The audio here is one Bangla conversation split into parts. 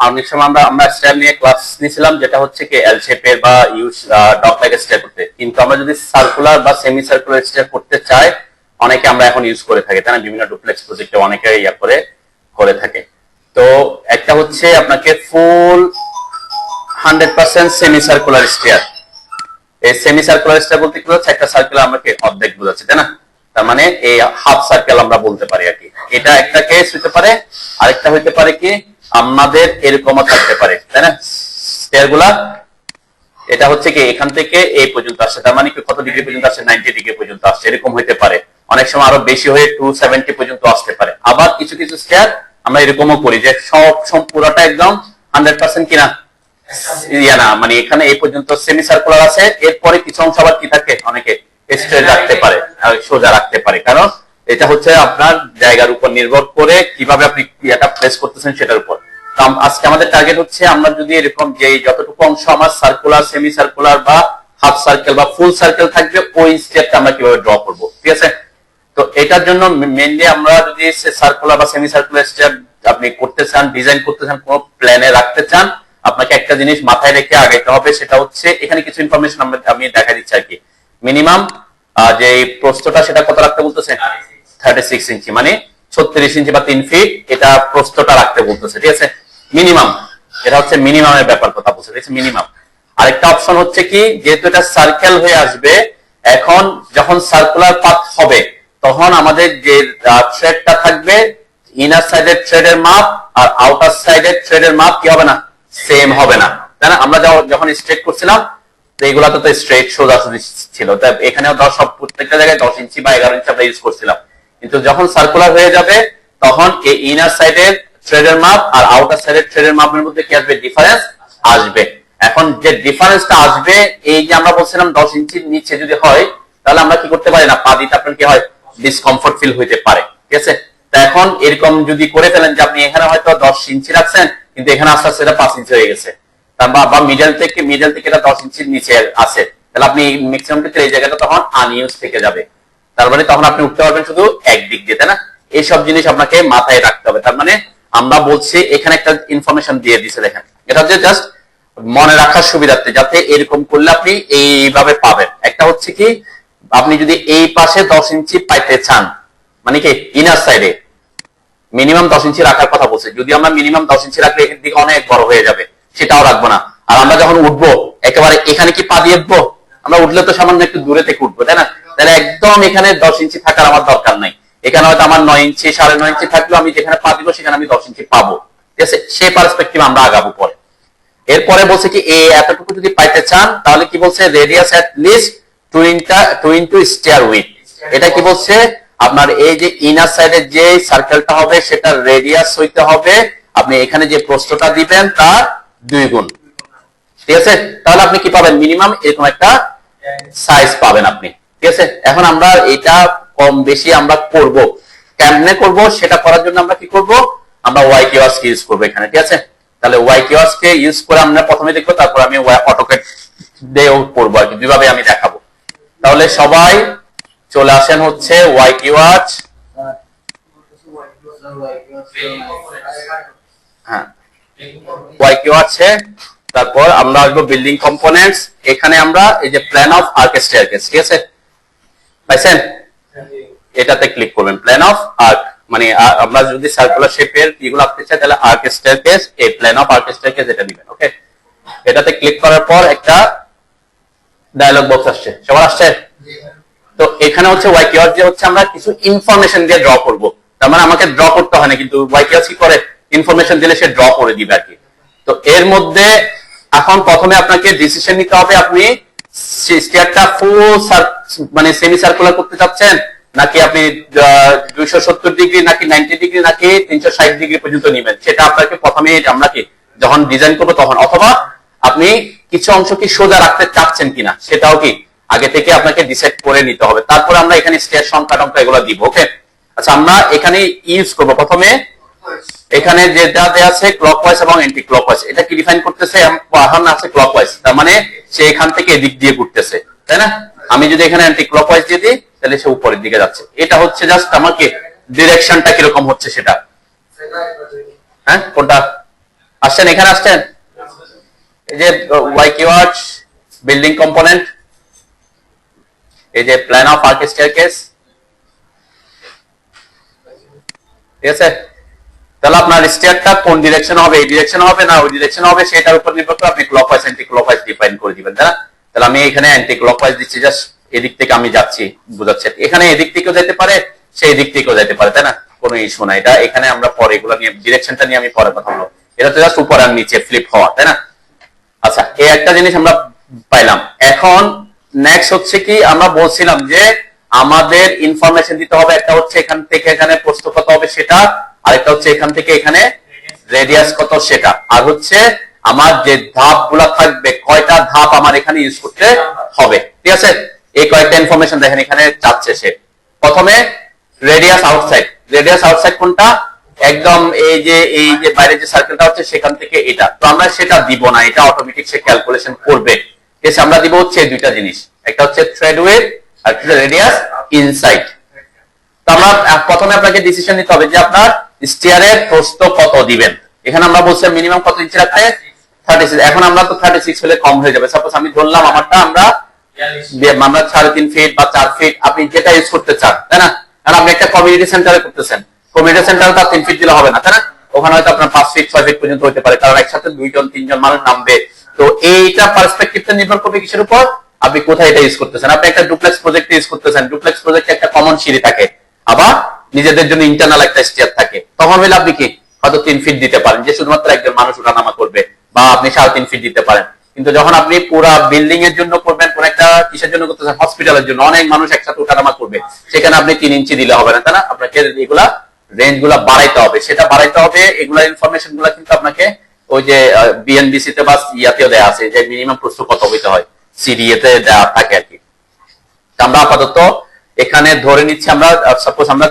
অনেক সময় আমরা স্টেপ নিয়ে ক্লাস নিয়েছিলাম, যেটা হচ্ছে কি এল শেপের বা ইউ ডগ লাইক স্টেপ করতে। কিন্তু আমরা যদি সার্কুলার বা সেমি সার্কুলার স্টেপ করতে চাই, অনেকে আমরা এখন ইউজ করে থাকি, তাই না? বিভিন্ন ডুপ্লেক্স প্রজেক্টে অনেকে ইয়া করে থাকে। তো একটা হচ্ছে আপনাকে ফুল 100% সেমি সার্কুলার স্টেয়ার। এই সেমি সার্কুলার স্টেপ বলতে কি হচ্ছে, একটা সার্কেল আমাকে অর্ধেক বোঝাচ্ছে, তাই না? তার মানে এই হাফ সার্কেল আমরা বলতে পারি আর কি। এটা একটা কেস হতে পারে। আরেকটা হইতে পারে কি আমাদের এরকমও থাকতে পারে, তাই না? স্টেয়ার গুলা এটা হচ্ছে কি এখান থেকে এই পর্যন্ত আসছে, তার মানে কি কত ডিগ্রি পর্যন্ত আসছে, 90 ডিগ্রি পর্যন্ত আসছে, এরকম হইতে পারে। অনেক সময় আরো বেশি হয়ে 270 পর্যন্ত আসতে পারে। আবার কিছু কিছু স্টেয়ার আমরা এরকমও করি যে সব পুরোটা একদম 100% কিনা ইয়া না, মানে এখানে এই পর্যন্ত সেমি সার্কুলার আছে, এরপরে কিছু অংশ আবার কি থাকে, অনেকে স্ট্রেট রাখতে পারে, সোজা রাখতে পারে। কারণ এটা হচ্ছে আপনার জায়গার উপর নির্ভর করে কিভাবে আপনি এটা প্লেস করতেছেন সেটার উপর। আজকে আমাদের টার্গেট হচ্ছে আমরা যদি এরকম যে যতটুকু অংশ আমার সার্কুলার, সেমি সার্কুলার বা হাফ সার্কেল বা ফুল সার্কেল থাকবে, ওই স্টেপটা আমরা কিভাবে ড্র করব, ঠিক আছে? তো এটার জন্য মেইনলি আমরা যদি সার্কুলার বা সেমি সার্কুলার স্টেপ আপনি করতে চান, ডিজাইন করতে চান, কোন প্ল্যানে রাখতে চান, আপনাকে একটা জিনিস মাথায় রেখে আগাইতে হবে। সেটা হচ্ছে এখানে কিছু ইনফরমেশন আমি দেখা দিচ্ছি আর কি। মিনিমাম যে প্রস্থটা সেটা কত রাখতে বলতেছে, 36 ইঞ্চি, মানে 36 ইঞ্চি বা 3 ফিট, এটা প্রস্থটা রাখতে বলতেছে, ঠিক আছে? মিনিমাম, এটা হচ্ছে মিনিমামের ব্যাপার কথা বলছে, ঠিক আছে? মিনিমাম। আরেকটা অপশন হচ্ছে কি, যেহেতু এটা সার্কেল হয়ে আসবে, এখন যখন সার্কুলার পাথ হবে তখন আমাদের যে থ্রেডটা থাকবে, ইনার সাইডের থ্রেডের মাপ আর আউটার সাইডের থ্রেডের মাপ কি হবে না, সেম হবে না, তাই না? আমরা যখন স্ট্রেট করছিলাম তো এগুলাতে তো স্ট্রেট সোজা ছিল, তাই এখানেও প্রত্যেকটা জায়গায় 10 ইঞ্চি বা 11 ইঞ্চি আমরা ইউজ করছিলাম। কিন্তু যখন সার্কুলার হয়ে যাবে তখন এই ইনার সাইডের থ্রেডের মাপ আর আউটার সাইডের থ্রেডের মাপের মধ্যে কি আসবে, ডিফারেন্স আসবে। এখন যে ডিফারেন্সটা আসবে, এই যে আমরা বলছিলাম 10 ইঞ্চির নিচে যদি হয়, তাহলে আমরা কি করতে পারি না, পা দিতে আপনার কি হয়, ডিসকমফোর্ট ফিল হইতে পারে, ঠিক আছে? তা এখন এরকম যদি করে ফেলেন যে আপনি এখানে হয়তো 10 ইঞ্চি রাখছেন, কিন্তু এখানে আস্তে আস্তে এটা 5 ইঞ্চি হয়ে গেছে, বা মিডল থেকে এটা 10 ইঞ্চির নিচে আছে, তাহলে আপনি ম্যাক্সিমাম ক্ষেত্রে এই জায়গাটা তখন আনইউজ থেকে যাবে। তার মানে তখন আপনি উঠতে পারবেন শুধু একদিক দিয়ে, তাই না? এইসব জিনিস আপনাকে মাথায় রাখতে হবে। তার মানে আমরা বলছি এখানে একটা ইনফরমেশন দিয়ে দিছে, দেখেন, এটা হচ্ছে জাস্ট মনে রাখার সুবিধার্থে, যাতে এরকম করলে আপনি এইভাবে পাবেন। একটা হচ্ছে কি, আপনি যদি এই পাশে 10 ইঞ্চি পাইতে চান, মানে কি ইনার সাইডে মিনিমাম 10 ইঞ্চি রাখার কথা বলছে। যদি আমরা মিনিমাম 10 ইঞ্চি রাখলে এখান থেকে অনেক বড় হয়ে যাবে, সেটাও রাখবো না। আর আমরা যখন উঠবো একেবারে এখানে কি পা দিয়ে উঠবো, আমরা উঠলে তো সামান্য একটু দূরে থেকে উঠবো, তাই না? তাহলে একদম এখানে 10 ইঞ্চি থাকার আমার দরকার নাই। এখানে হয়তো আমার 9 ইঞ্চি 9.5 ইঞ্চি থাকলেও আমি যেখানে পা দিব সেখানে আমি 10 ইঞ্চি পাবো, ঠিক আছে? সেই পার্সপেক্টিভ আমরা আগাবো পরে। এরপরে বলছে কি, এই এতটুকু যদি পাইতে চান তাহলে কি বলছে, radius at least 2 into stair with. এটা কি বলছে, আপনার এই যে ইনার সাইডের যে সার্কেলটা হবে সেটার রেডিয়াস হইতে হবে আপনি এখানে যে প্রস্থটা দিবেন তার 2 গুণ, ঠিক আছে? তাহলে আপনি কি পাবেন, মিনিমাম এরকম একটা সাইজ পাবেন আপনি, ঠিক আছে? এখন আমরা এটা কম বেশি আমরা করব, কেমনে করব সেটা করার জন্য আমরা কি করব, আমরা ওয়াই কিওয়াস কে ইউজ করব এখানে, ঠিক আছে? তাহলে ওয়াই কিওয়াস কে ইউজ করে আমরা প্রথমে দেখবো, তারপর আমি অটোক্যাড দিয়েও করবো আর কি, দুইভাবে আমি দেখাবো। তাহলে সবাই চলে আসেন হচ্ছে ওয়াই কিওয়াস, হ্যাঁ ওয়াই কিওয়াসে, তারপর আমরা আসবো বিল্ডিং কম্পোনেন্টস। এখানে আমরা এই যে প্ল্যান অফ আর্ক স্টেয়ারকেস, ঠিক আছে পাইছেন? এটাতে ক্লিক করবেন, প্ল্যান অফ আর্ক, মানে আমরা যদি সার্কুলার শেপের এগুলো আঁকতে চাই তাহলে আর্ক স্টেয়ারকেস, এই প্ল্যান অফ আর্ক স্টেয়ারকেস এটা দিবেন, ওকে? এটাতে ক্লিক করার পর একটা ডায়লগ বক্স আসছে, সবার আসছে? তো এখানে হচ্ছে ওয়াই কিওয়াস যে হচ্ছে আমরা কিছু ইনফরমেশন দিয়ে ড্র করব। তার মানে আমাকে ড্র করতে হয় না, কিন্তু ওয়াই কিওয়াস কি করে, ইনফরমেশন দিলে সে ড্র করে দিবে আর কি। তো এর মধ্যে এখন প্রথমে আপনাকে ডিসিশন নিতে হবে, আপনি স্টেয়ারটা ফুল মানে সেমি সার্কুলার করতে চাচ্ছেন, নাকি আপনি 270 ডিগ্রি, নাকি 90 ডিগ্রি, নাকি 360 ডিগ্রি পর্যন্ত নেবেন, সেটা আপনাকে প্রথমে আমরা কি যখন ডিজাইন করবো তখন, অথবা আপনি কিছু অংশ কি সোজা রাখতে চাচ্ছেন কিনা সেটাও কি আগে থেকে আপনাকে ডিসাইড করে নিতে হবে। তারপর আমরা এখানে স্টেয়ার সংখ্যা টংখ্যা এগুলো দিব, ওকে? আচ্ছা, আমরা এখানে ইউজ করবো প্রথমে এখানে যেটা দেয়া আছে ক্লকওয়াইজ এবং অ্যান্টি ক্লকওয়াইজ, এটা কি ডিফাইন করতেছে, এখন আছে ক্লকওয়াইজ, তার মানে সে এখান থেকে এদিক দিয়ে ঘুরতেছে, তাই না? আমি যদি এখানে অ্যান্টি ক্লকওয়াইজ দিয়ে দিই তাহলে সে উপরের দিকে যাচ্ছে। এটা হচ্ছে জাস্ট আমাকে ডিরেকশনটা কিরকম হচ্ছে সেটা, হ্যাঁ কোনটা আসছেন, এখানে আসছেন? এই যে ওয়াই কিওয়ার্ড, বিল্ডিং কম্পোনেন্ট, এই যে প্ল্যান অফ আর্ক স্টেয়ারকেস, ঠিক আছে? তাহলে আপনার স্টেয়ারটা কোন ডিরেকশন হবে, এই ডিরেকশন হবে না ওই ডিরেকশন হবে, সেটার উপর নির্ভর করে আপনি ক্লকওয়াইজ অ্যান্টি ক্লকওয়াইজ ডিফাইন করে দিবেন, তাই না? তাহলে আমি এখানে অ্যান্টি ক্লকওয়াইজ দিচ্ছি, জাস্ট এদিক থেকে আমি যাচ্ছি, বুঝাচ্ছে এখানে এদিক থেকেও যেতে পারে, সেই দিক থেকেও যেতে পারে, তাই না? কোনো ইস্যু নাই। এটা এখানে আমরা পরে এগুলো নিয়ে ডিরেকশনটা নিয়ে আমি পরে কথা বলবো। এটা তো জাস্ট উপর আর নিচে ফ্লিপ হওয়া, তাই না? আচ্ছা, এই একটা জিনিস আমরা পাইলাম। এখন নেক্সট হচ্ছে কি, আমরা বলছিলাম যে আমাদের ইনফরমেশন দিতে হবে, একটা হচ্ছে এখান থেকে এখানে প্রস্থ কত হবে সেটা, আরেকটা হচ্ছে এখান থেকে এখানে রেডিয়াস কত সেটা, আর হচ্ছে আমার যে ধাপ গুলা থাকবে, কয়টা ধাপ আমার এখানে ইউজ করতে হবে, ঠিক আছে? এই কয়েকটা ইনফরমেশন দেখেন এখানে চাচ্ছে সে। প্রথমে রেডিয়াস আউটসাইড, রেডিয়াস আউটসাইড কোনটা, একদম এই যে বাইরে যে সার্কেলটা হচ্ছে সেখান থেকে এটা, তো আমরা সেটা দিব না, এটা অটোমেটিক সে ক্যালকুলেশন করবে। এসে আমরা দিব হচ্ছে দুইটা জিনিস, একটা হচ্ছে থ্রেড উইডথ আর একটা রেডিয়াস ইনসাইড। তো আমরা প্রথমে আপনাকে ডিসিশন নিতে হবে যে আপনার স্টিয়ারের প্রস্থ কত দিবেন। এখানে আমরা বলছি মিনিমাম কত ইঞ্চি রাখতে, 36। এখন আমরা তো 36 হলে কম হয়ে যাবে। সাপোজ আমি ধরলাম আমারটা আমরা 3.5 ফিট বা 4 ফিট, আপনি যেটা ইউজ করতে চান, তাই না? আর আপনি একটা কমিউনিটি সেন্টারে করতেছেন, কমিউনিটি সেন্টারে তো 3 ফিট দিলে হবে না, তাই না? ওখানে হয়তো আপনার 5 ফিট 6 ফিট পর্যন্ত হতে পারে, কারণ একসাথে 2 জন 3 জন মানুষ নামবে। তো এইটা পার্সপেক্টিভটা নির্ভর করবে কিসের উপর, আপনি কোথায় এটা ইউজ করতেছেন। আপনি একটা ডুপ্লেক্স প্রজেক্টে ইউজ করতেছেন, ডুপ্লেক্স প্রজেক্টে একটা কমন সিঁড়ি থাকে, আবার নিজেদের জন্য ইন্টারনাল একটা স্টেয়ার থাকে, তখন হলে আপনি কি হয়তো 3 ফিট দিতে পারেন, যে শুধুমাত্র একজন মানুষ ওঠানামা করবে, বা আপনি 3.5 ফিট দিতে পারেন। কিন্তু যখন আপনি পুরা বিল্ডিং এর জন্য করবেন, কোন একটা কিসের জন্য করতেছেন, হসপিটালের জন্য, অনেক মানুষ একসাথে ওঠানামা করবে, সেখানে আপনি 3 ইঞ্চি দিলে হবে না, তাই না? আপনাকে এগুলা রেঞ্জ গুলা বাড়াইতে হবে, সেটা বাড়াইতে হবে। এগুলা ইনফরমেশন গুলা কিন্তু আপনাকে ওই যে বিএনবিসি তে বা ইয়াতেও দেয়া আছে, যে মিনিমাম প্রস্থ কত হইতে হয়, সিডিএ তে দেওয়া থাকে আর কি। আমরা আপাতত এখানে ধরে নিচ্ছি, আমরা সাপোজ আমরা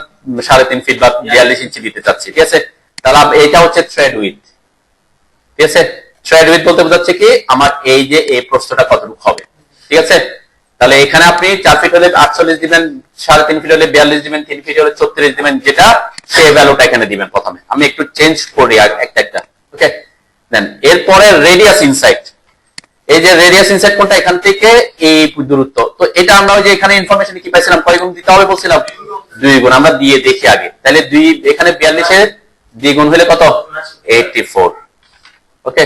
3.5 ফিট বা 42 ইঞ্চি দিতে চাচ্ছি, ঠিক আছে? তাহলে এটা হচ্ছে থ্রেড উইডথ, ঠিক আছে? থ্রেড উইডথ বলতে বোঝাচ্ছে কি আমার এই যে এই প্রস্থটা কতটুকু হবে, ঠিক আছে? তাহলে এখানে আপনি 4 ফিট হলে 48 দিবেন, 3.5 ফিট হলে 42 দিবেন, 3 ফিট হলে 34 দিবেন, যেটা সেই ভ্যালুটা এখানে দিবেন। প্রথমে আমি একটু চেঞ্জ করি একটা, ওকে? দেন এরপরে রেডিয়াস ইনসাইড, এই যে রেডিয়াস ইনসাইড কোনটা, এখান থেকে এই দূরত্ব। তো এটা আমরা ওই যে এখানে ইনফরমেশন কি পাইছিলাম, কয় গুণ দিতে হবে বলছিলাম, 2 গুণ। আমরা দিয়ে দেখি আগে, তাহলে 2 এখানে 42 এর 2 গুণ হলে কত, 84, ওকে?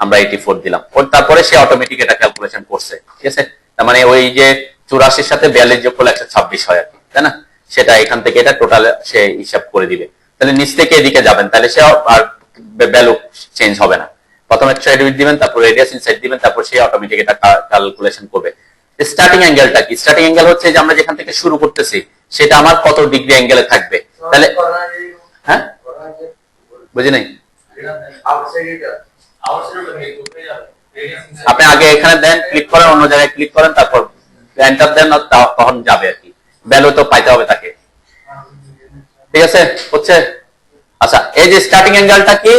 আমরা 84 দিলাম, তারপরে সে অটোমেটিক এটা ক্যালকুলেশন করছে, ঠিক আছে? তার মানে ওই যে 84 সাথে 42 যোগ করলে 126 হয় আর কি, তাই না? সেটা এখান থেকে এটা টোটাল সে হিসাব করে দিবে। তাহলে নিচ থেকে এদিকে যাবেন, তাহলে সে আর ভ্যালু চেঞ্জ হবে না। প্রথমে থ্রেড উইডথ দিবেন, তারপর রেডিয়াস ইনসাইড দিবেন, তারপর সে অটোমেটিক এটা ক্যালকুলেশন করবে। স্টার্টিং অ্যাঙ্গেলটা কি, স্টার্টিং অ্যাঙ্গেল হচ্ছে যে আমরা যেখান থেকে শুরু করতেছি সেটা আমার কত ডিগ্রি অ্যাঙ্গেলে থাকবে। তাহলে হ্যাঁ, বুঝি নাই, আপনি আগে এখানে দেন, ক্লিক করেন, অন্য জায়গায় ক্লিক করেন, তারপর এন্টার দেন, তখন যাবে আর কি, ভ্যালু তো পাইতে হবে তাকে, ঠিক আছে? হচ্ছে আচ্ছা, এই যে স্টার্টিং অ্যাঙ্গেলটা কি,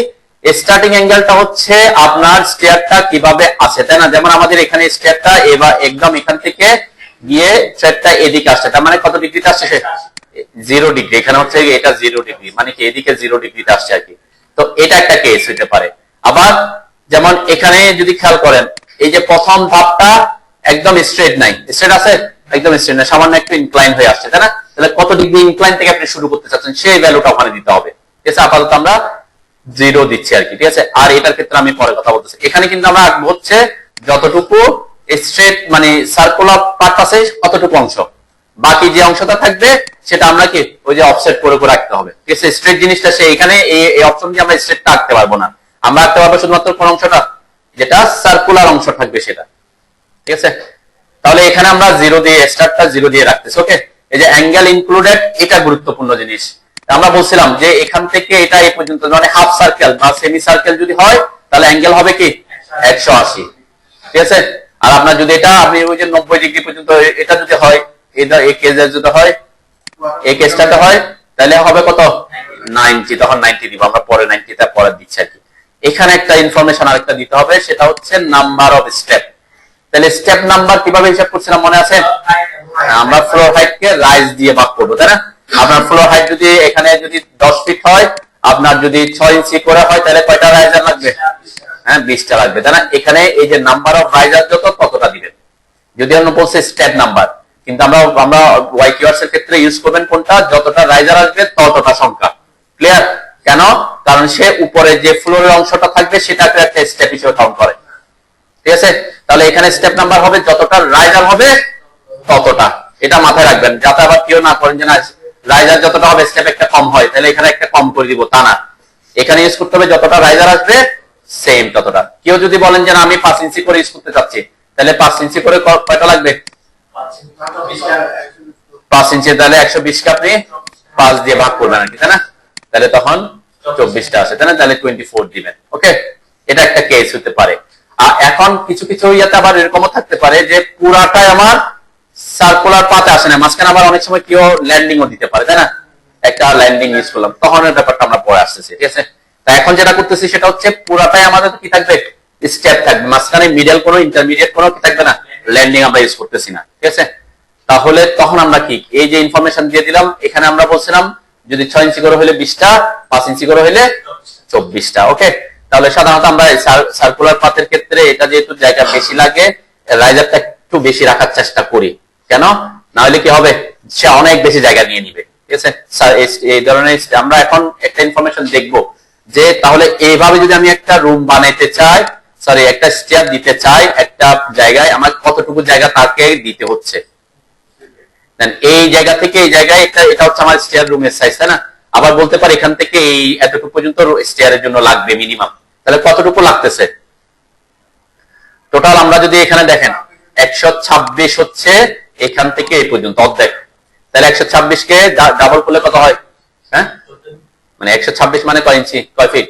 স্টার্টিং অ্যাঙ্গেলটা হচ্ছে আপনার স্টেয়ারটা কিভাবে আছে, তাই না? যেমন আমাদের এখানে স্টেয়ারটা এবার একদম এখান থেকে গিয়ে থ্রেডটা এদিকে আসছে, তার মানে কত ডিগ্রিতে আসছে, 0 ডিগ্রি। এখানে হচ্ছে এটা 0 ডিগ্রি, মানে কি এদিকে 0 ডিগ্রিতে আসছে আর কি। তো এটা একটা কেস হইতে পারে। আবার যেমন এখানে যদি খেয়াল করেন, এই যে প্রথম ধাপটা একদম স্ট্রেট নাই, স্ট্রেট আছে, একদম স্ট্রেট না, সামান্য একটু ইনক্লাইন হয়ে আসছে, তাই না? তাহলে কত ডিগ্রি ইনক্লাইন থেকে আপনি শুরু করতে চাচ্ছেন, সেই ভ্যালুটা ওখানে দিতে হবে, ঠিক আছে? আপাতত আমরা 0 দিচ্ছি আর কি, ঠিক আছে? আর এটার ক্ষেত্রে আমি পরে কথা বলতেছি। এখানে কিন্তু আমরা হচ্ছে যতটুকু স্ট্রেট মানে সার্কুলার পার্ট আছে কতটুকু অংশ, বাকি যে অংশটা থাকবে সেটা আমরা কি ওই যে অফসেট করে রাখতে হবে, ঠিক আছে? স্ট্রেট জিনিসটা সে এখানে এই অপশন দিয়ে আমরা স্ট্রেটটা আঁকতে পারবো না, আমরা আঁকতে পারবো শুধুমাত্র কোন অংশটা, যেটা সার্কুলার অংশ থাকবে সেটা, ঠিক আছে? তাহলে এখানে আমরা 0 দিয়ে স্টার্টটা 0 দিয়ে রাখতেছি, ওকে? এই যে অ্যাঙ্গেল ইনক্লুডেড, এটা গুরুত্বপূর্ণ জিনিস। আমরা বলছিলাম যে এখান থেকে এটা এই পর্যন্ত, মানে হাফ সার্কেল বা সেমি সার্কেল যদি হয় তাহলে অ্যাঙ্গেল হবে কি 180, ঠিক আছে? আর আপনার যদি এটা আপনি ওই যে 90 ডিগ্রি পর্যন্ত এটা যদি হয়, এটা এই কেসে যদি হয়, এই কেসটাতে হয়, তাহলে হবে কত 90, তখন 90 দিব আমরা, পরে 90টা পরে দিচ্ছি আর কি। এখানে একটা ইনফরমেশন আরেকটা দিতে হবে, সেটা হচ্ছে নাম্বার অফ স্টেপ। তাহলে স্টেপ নাম্বার কিভাবে হিসাব করছিলাম মনে আছে? আমরা ফ্লোর হাইট কে রাইজ দিয়ে ভাগ করবো, তাই না? আপনার ফ্লোর হাইট যদি এখানে যদি 10 ফিট হয়, আপনার যদি 6 ইঞ্চি করে হয়, তাহলে কয়টা রাইজার লাগবে, হ্যাঁ 20টা লাগবে, তাই না? এখানে এই যে নাম্বার অফ রাইজার যত ততটা দিবেন, যদি আমরা বলছি স্টেপ নাম্বার, কিন্তু আমরা ওয়াই কিওয়ার্ডস এর ক্ষেত্রে ইউজ করবেন কোনটা, যতটা রাইজার আসবে ততটা সংখ্যা। ক্লিয়ার? কেন? কারণ সে উপরে যে ফ্লোরের অংশটা থাকবে সেটাকে একটা স্টেপ হিসেবে কাউন্ট করে। ঠিক আছে? তাহলে এখানে স্টেপ নাম্বার হবে যতটা রাইজার হবে ততটা, এটা মাথায় রাখবেন, যাতে আবার কেউ না করেন যে না রাইজার যতটা হবে স্টেপ একটা কম হয়, তাহলে এখানে একটা কম করে দিব, তা না। এখানে ইউজ করতে হবে যতটা রাইজার আসবে সেম ততটা। কেউ যদি বলেন যে না আমি 5 ইঞ্চি করে ইউজ করতে চাচ্ছি, তাহলে 5 ইঞ্চি করে কয়টা লাগবে? 5 ইঞ্চি, তাহলে 120 কে আপনি 5 দিয়ে ভাগ করবেন আর কি, তাই না? তাহলে তখন 24টা আসে, তাই না? তাহলে 24 দিবেন। ওকে, এটা একটা কেস হতে পারে। আর এখন কিছু কিছু ইয়াতে আবার এরকমও থাকতে পারে যে পুরাটাই আমার সার্কুলার পাতে আসে না, মাঝখানে আবার অনেক সময় কেউ ল্যান্ডিংও দিতে পারে, তাই না? একটা ল্যান্ডিং ইউজ করলাম, তখন এর ব্যাপারটা আমরা পরে আসতেছি। ঠিক আছে? তা এখন যেটা করতেছি সেটা হচ্ছে পুরাটাই আমাদের কি থাকবে, স্টেপ থাকবে, মাঝখানে মিডল কোনো ইন্টারমিডিয়েট কোনো কি থাকবে না, ল্যান্ডিং আমরা ইউজ করতেছি না। ঠিক আছে? তাহলে তখন আমরা কি এই যে ইনফরমেশন দিয়ে দিলাম, এখানে আমরা বলছিলাম যদি 6 ইঞ্চি করে হলে 20টা, 5 ইঞ্চি করে হলে 24টা। ওকে, তাহলে সাধারণত আমরা সার্কুলার পাতের ক্ষেত্রে এটা যেহেতু জায়গা বেশি লাগে, রাইজারটা একটু বেশি রাখার চেষ্টা করি। কেন? না হলে কি হবে, সে অনেক বেশি জায়গা নিয়ে নিবে। ঠিক আছে? এই ধরনের আমরা এখন একটা ইনফরমেশন দেখব যে তাহলে এইভাবে যদি আমি একটা রুম বানাইতে চাই, সরি একটা স্টেয়ার দিতে চাই একটা জায়গায়, আমার কতটুকু জায়গা তাকে দিতে হচ্ছে। এই জায়গা থেকে এই জায়গায় এটা হচ্ছে আমার স্টেয়ার রুমের সাইজ, তাই না? আবার বলতে পারি এখান থেকে এই এতটুকু পর্যন্ত স্টেয়ারের জন্য লাগবে মিনিমাম, তাহলে কতটুকু লাগতেছে টোটাল? আমরা যদি এখানে দেখেন 126 হচ্ছে এখান থেকে এই পর্যন্ত অর্ধেক, তাহলে 126 কে ডাবল করলে কত হয়? হ্যাঁ, মানে 126 মানে কয় ইঞ্চি, কয় ফিট?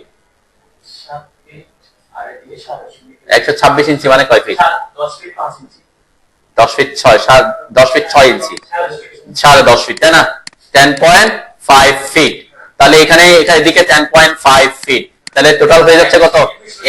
126 ইঞ্চি মানে কয় ফিট? 10 ফিট 6, 10 ফিট 6 ইঞ্চি, 10.5 ফিট, তাই না? 10.5 ফিট। তাহলে এখানে এদিকে 10.5 ফিট, তাহলে টোটাল হয়ে যাচ্ছে কত?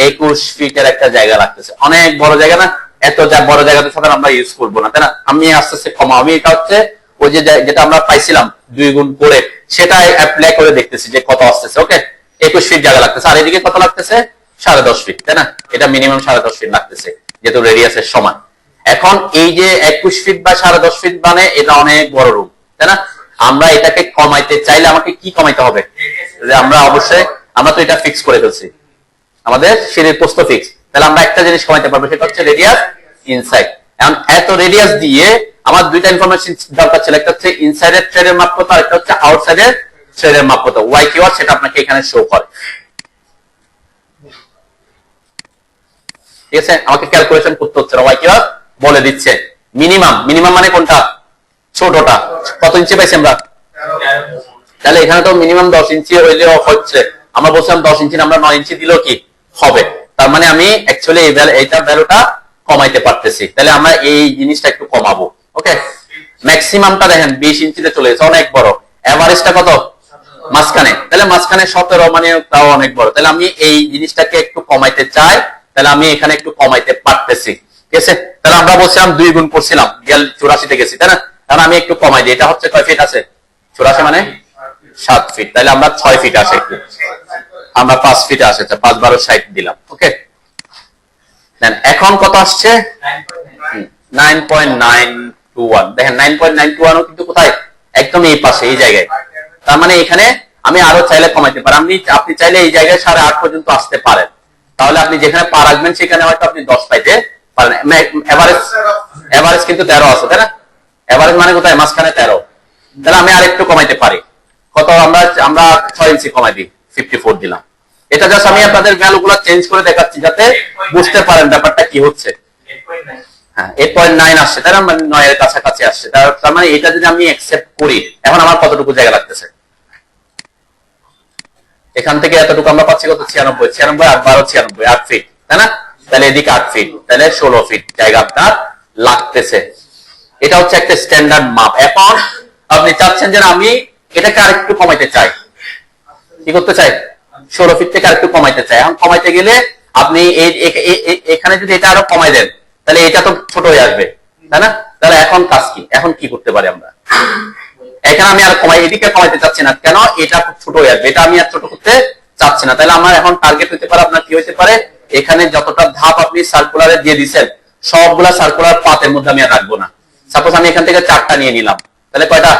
21 ফিটের একটা জায়গা লাগতেছে। অনেক বড় জায়গা না? এত বড় জায়গাতে সাধারণত আমরা ইউজ করবো না, তাই না? আমি আস্তে আস্তে কমা, আমি এটা হচ্ছে ওই যে যেটা আমরা পাইছিলাম 2 গুণ করে সেটাই অ্যাপ্লাই করে দেখতেছি যে কত আসতেছে। ওকে, 21 ফিট জায়গা লাগতেছে, আর এদিকে কত লাগতেছে? 10.5 ফিট, তাই না? এটা মিনিমাম 10.5 ফিট লাগতেছে যেহেতু রেডিয়াসের সমান। এখন এই যে 21 ফিট বা 10.5 ফিট মানে এটা অনেক বড় রুম, তাই না? আমরা এটাকে কমাইতে চাইলে আমাকে কি কমাইতে হবে? আমরা অবশ্যই আমরা তো এটা ফিক্স করে ফেলছি, আমাদের সিঁড়ির প্রস্থ ফিক্স, তাহলে আমরা একটা জিনিস কমাইতে পারবো, সেটা হচ্ছে রেডিয়াস ইনসাইড। এখন এত রেডিয়াস দিয়ে আমার দুইটা ইনফরমেশন দরকার ছিল, একটা হচ্ছে ইনসাইডের থ্রেডের মাপ কত, আর একটা হচ্ছে আউটসাইডের থ্রেডের মাপ কত। ওয়াই কিওয়ার্ড সেটা আপনাকে এখানে শো করে। ঠিক আছে? আমাকে ক্যালকুলেশন করতে হচ্ছে না, ওয়াই কিওয়ার্ড বলে দিচ্ছে। মিনিমাম মানে কোনটা? ছোটটা। কত ইঞ্চি পাইছি আমরা? তাহলে এখানে তো মিনিমাম 10 ইঞ্চি হইলেও হচ্ছে, আমরা বলছিলাম 10 ইঞ্চি, আমরা 9 ইঞ্চি দিলেও কি হবে? তার মানে আমি অ্যাকচুয়ালি এইটার ভ্যালুটা কমাইতে পারতেছি, তাহলে আমরা এই জিনিসটা একটু কমাবো। ওকে, ম্যাক্সিমামটা দেখেন 20 ইঞ্চিতে চলে গেছে, অনেক বড়। এভারেজটা কত? মাঝখানে, তাহলে মাঝখানে 17 মানে তাও অনেক বড়। তাহলে আমি এই জিনিসটাকে একটু কমাইতে চাই, তাহলে আমি এখানে একটু কমাইতে পারতেছি। ঠিক আছে? তাহলে আমরা বলছিলাম 2 গুণ করছিলাম, 84 গেছি, তাই না? তাহলে আমি একটু কমাই দিই, এটা হচ্ছে কয় ফিট আছে? 84 মানে 7 ফিট, তাহলে আমরা 6 ফিট আসে, একটু আমরা 5 ফিট আসে, 5 12 60 দিলাম। ওকে, দেন এখন কত আসছে? 9.921। দেখেন 9.921 কিন্তু কোথায়? একদম এই পাশে এই জায়গায়। তার মানে এখানে আমি আরো চাইলে কমাইতে পারি। আপনি চাইলে এই জায়গায় 8.5 পর্যন্ত আসতে পারেন, তাহলে আপনি যেখানে পা রাখবেন সেখানে হয়তো আপনি 10 পাইতে পারেন। এভারেজ কিন্তু 13 আছে, তাই না? এভারেজ মানে কোথায়? মাঝখানে 13। তাহলে আমি আর একটু কমাইতে পারি। কত? আমরা 6 ইঞ্চি কমাই দিই, 54 দিলাম। এটা জাস্ট আমি আপনাদের ভ্যালুগুলো চেঞ্জ করে দেখাচ্ছি যাতে বুঝতে পারেন ব্যাপারটা কি হচ্ছে। হ্যাঁ, 8.9 আসছে, তাই না? মানে 9 এর কাছাকাছি আসছে। তার মানে এটা যদি আমি অ্যাকসেপ্ট করি, এখন আমার কতটুকু জায়গা লাগতেছে? এখান থেকে এতটুকু আমরা পাচ্ছি কত? 96, 8 12 96, 8 ফিট, তাই না? তাহলে এদিকে 8 ফিট, তাহলে 16 ফিট জায়গা আপনার লাগতেছে। এটা হচ্ছে একটা স্ট্যান্ডার্ড মাপ। এখন আপনি চাচ্ছেন যে আমি এটাকে আরেকটু কমাইতে চাই, কি করতে চাই? 16 ফিট থেকে আরেকটু কমাইতে চাই। এখন কমাইতে গেলে আপনি এখানে যদি এটা আরো কমাই দেন, তাহলে এটা তো ছোট হয়ে আসবে, তাই না? তাহলে এখন কাজ কি? এখন কি করতে পারি আমরা? এখানে আমি আর এদিকে কমাইতে চাচ্ছি না, কেন? এটা খুব ছোট হয়ে আসবে, এটা আমি আর ছোট করতে চাচ্ছি না। তাহলে আমার এখন টার্গেট হতে পারে আপনার কি হতে পারে? এখানে যতটা ধাপ আপনি সার্কুলারে দিয়ে দিচ্ছেন সবগুলা সার্কুলার পাতের মধ্যে আমি আর রাখবো না। সাপোজ আমি এখান থেকে 4টা নিয়ে নিলাম, তাহলে কয়টা?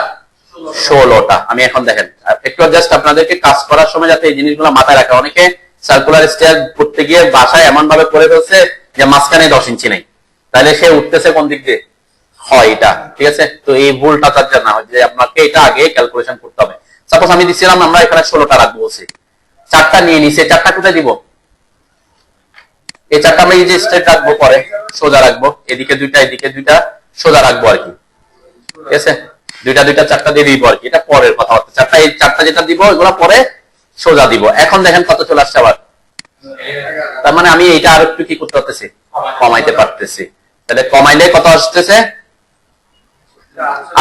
16টা। আমি এখন দেখেন একটু জাস্ট আপনাদেরকে কাজ করার সময় যাতে এই জিনিসগুলো মাথায় রাখা। অনেকে সার্কুলার স্টেয়ার করতে গিয়ে বাসায় এমন ভাবে করে ফেলছে যে মাঝখানে 10 ইঞ্চি নেই, তাহলে সে উঠতেছে কোন দিক দিয়ে? হয় এটা, ঠিক আছে? তো এই ভুলটা তার জন্য হয় যে আপনাকে এটা আগে ক্যালকুলেশন করতে হবে। সাপোজ আমি দিচ্ছিলাম আমরা এখানে 16টা রাখবো বলছি, 4টা নিয়ে নিছে, 4টা কোথায় দিব? এই 4টা আমরা এই যে স্ট্রেট রাখবো, পরে সোজা রাখবো, এদিকে 2টা এদিকে 2টা সোজা রাখবো আর কি, ঠিক আছে? 2টা 2টা 4টা দিয়ে দিব আর কি, এটা পরের কথাবার্তা। 4টা এই 4টা যেটা দিব এগুলো পরে সোজা দিব। এখন দেখেন কত চলে আসছে আবার, তার মানে আমি এইটা আর একটু কি করতে পারতেছি? কমাইতে পারতেছি। তাহলে কমাইলে কত আসতেছে?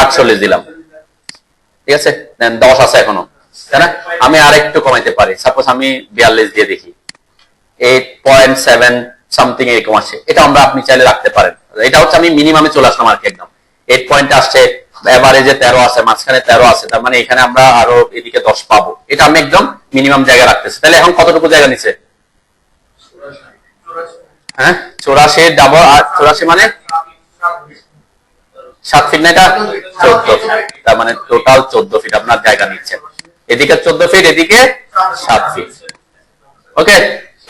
48 দিলাম, ঠিক আছে? দেন 10 আছে এখনো, তাই না? আমি আর একটু কমাইতে পারি, সাপোজ আমি 42 দিয়ে দেখি, 8.7 সামথিং এরকম আসে। এটা আমরা আপনি চাইলে রাখতে পারেন। এটা হচ্ছে আমি মিনিমামে চলে আসলাম আর কি, একদম 8 পয়েন্ট আসছে, এভারেজে 13 আছে, মাঝখানে 13 আছে, তার মানে এখানে আমরা আরো এদিকে 10 পাবো। এটা আমি একদম মিনিমাম জায়গা রাখতেছি। তাহলে এখন কতটুকু জায়গা নিচ্ছে? হ্যাঁ 84 ডাবল, আর 84 মানে 7 ফিট না, এটা 14 ফিট, তার মানে টোটাল 14 ফিট আপনার জায়গা নিচ্ছে। এদিকে 14 ফিট, এদিকে 7 ফিট। ওকে,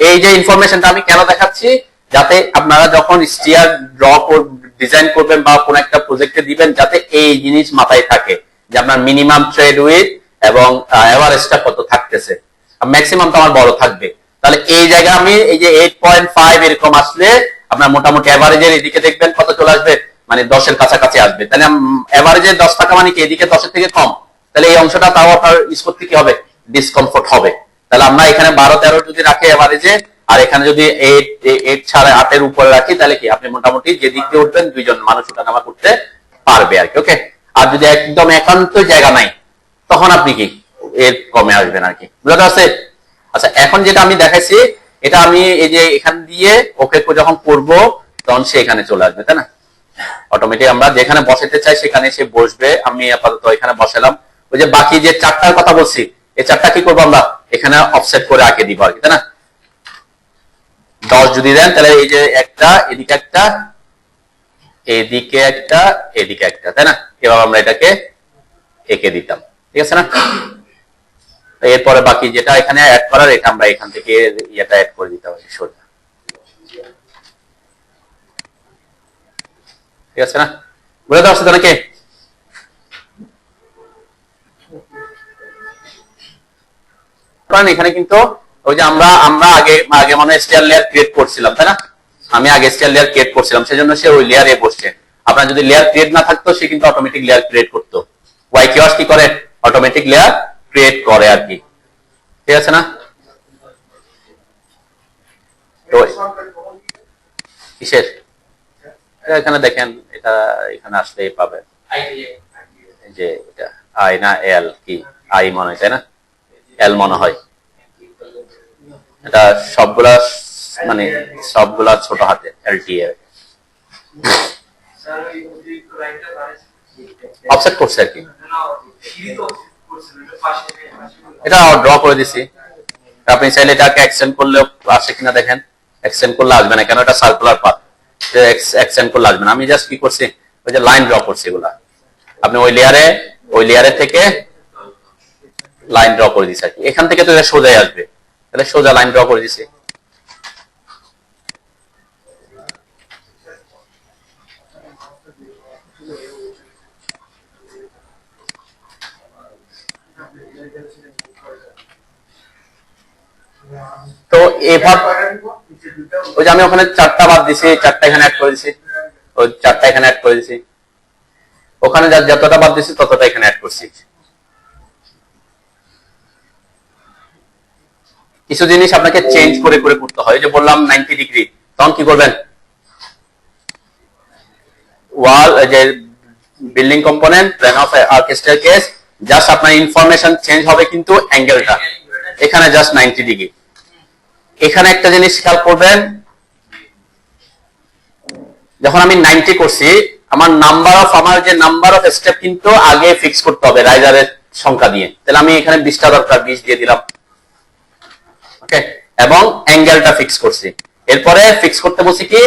এই যে ইনফরমেশনটা আমি কেন দেখাচ্ছি, যাতে আপনারা যখন স্টিয়ার ড্র ডিজাইন করবেন বা কোন একটা প্রজেক্টে দিবেন, যাতে এই জিনিস মাথায় থাকে যে আপনার মিনিমাম ট্রেড উইথ এবং এভারেজটা কত থাকতেছে। ম্যাক্সিমাম তো আমার বড় থাকবে, তাহলে এই জায়গা আমি এই যে 8.5 এরকম আসলে আপনার মোটামুটি এভারেজের এদিকে দেখবেন কত চলে আসবে, মানে 10-এর কাছাকাছি আসবে। তাহলে এভারেজে 10 টাকা মানে কি এদিকে 10-এর থেকে কম, তাহলে এই অংশটা তাও আপনার ইউজ করতে কি হবে? ডিসকমফোর্ট হবে। তাহলে আমরা এখানে 12-13 যদি রাখি এভারেজে, আর এখানে যদি 8.5-8 উপরে রাখি, তাহলে কি আপনি মোটামুটি যে দিক দিয়ে উঠবেন 2 জন মানুষ ওঠানামা করতে পারবে আর কি। ওকে, আর যদি একদম একান্ত জায়গা নাই তখন আপনি কি এর কমে আসবেন আর কি, বুঝতে পারছেন? আচ্ছা, এখন যেটা আমি দেখাইছি এটা আমি এই যে এখান দিয়ে ওকে যখন করব তখন সে এখানে চলে আসবে, তাই না? অটোমেটিক আমরা যেখানে বসাতে চাই সেখানে সে বসবে। আমি আপাতত এখানে বসালাম। ওই যে বাকি যে 4টার কথা বলছি, এই 4টা কি করবো আমরা এখানে অফসেট করে আঁকে দিব আর কি, তাই না? 10 যদি দেন তাহলে এই যে একটা এদিকে একটা, এদিকে একটা, এদিকে একটা, তাই না? এভাবে আমরা এটাকে এঁকে দিতাম, ঠিক আছে না? এরপরে বাকি যেটা এখানে অ্যাড করার, এটা আমরা এখান থেকে ইয়েটা অ্যাড করে দিতে হবে সোজা, ঠিক আছে না? বুঝতে পারছো তো নাকি? এখানে কিন্তু ওই যে আমরা আগে আগে মনে স্টেয়ার লেয়ার ক্রিয়েট করছিলাম, তাই না? আমি আগে স্টেয়ার লেয়ার ক্রিয়েট করছিলাম, সেজন্য সে ওই লেয়ারে বসছে। আপনার যদি লেয়ার ক্রিয়েট না থাকতো সে কিন্তু অটোমেটিক লেয়ার ক্রিয়েট করতো। ওয়াই কিওয়ার্ড কি করে? অটোমেটিক লেয়ার ক্রিয়েট করে আর কি, ঠিক আছে না? তো কিসের এখানে দেখেন, এটা এখানে আসলেই পাবেন যে এটা আই না এল, কি আই মনে হয়, তাই না? এল মনে হয়। এটা সবগুলা মানে সবগুলা ছোট হাতে এলটিএ অফসেট করছে আর কি। এটা ড্র করে দিছি, আপনি চাইলে এটাকে এক্সটেন্ড করলে আসে কিনা দেখেন। এক্সটেন্ড করলে আসবে না, কেন? এটা সার্কুলার পাথ, এক্সটেন্ড করলে আসবে না। আমি জাস্ট কি করছি, ওই যে লাইন ড্র করছি, এগুলা আপনি ওই লেয়ারে থেকে লাইন ড্র করে দিছি আর কি। এখান থেকে তো এটা সোজাই আসবে, তাহলে সোজা লাইন ড্র করে দিছি। তো এভাবে ওই যে আমি ওখানে 4টা বাদ দিছি, 4টা এখানে অ্যাড করে দিছি, ওই 4টা এখানে অ্যাড করে দিছি, ওখানে যতটা বাদ দিছি ততটা এখানে অ্যাড করছি। কিছু জিনিস আপনাকে চেঞ্জ করে করে করতে হয়। যে বললাম 90 ডিগ্রি, তখন কি করবেন? ওয়াল যে building component, plan of arc staircase, just আপনার ইনফরমেশন চেঞ্জ হবে, কিন্তু অ্যাঙ্গেলটা এখানে জাস্ট 90 ডিগ্রি। এখানে একটা জিনিস খেয়াল করবেন, যখন আমি 90 করছি, আমার নাম্বার অফ স্টেপ কিন্তু আগে ফিক্স করতে হবে রাইজারের সংখ্যা দিয়ে। তাহলে আমি এখানে 20টা দরকার, 20 দিয়ে দিলাম। ওকে, এবং অ্যাঙ্গেলটা ফিক্স করছি। এরপরে ফিক্স করতে বলছি কি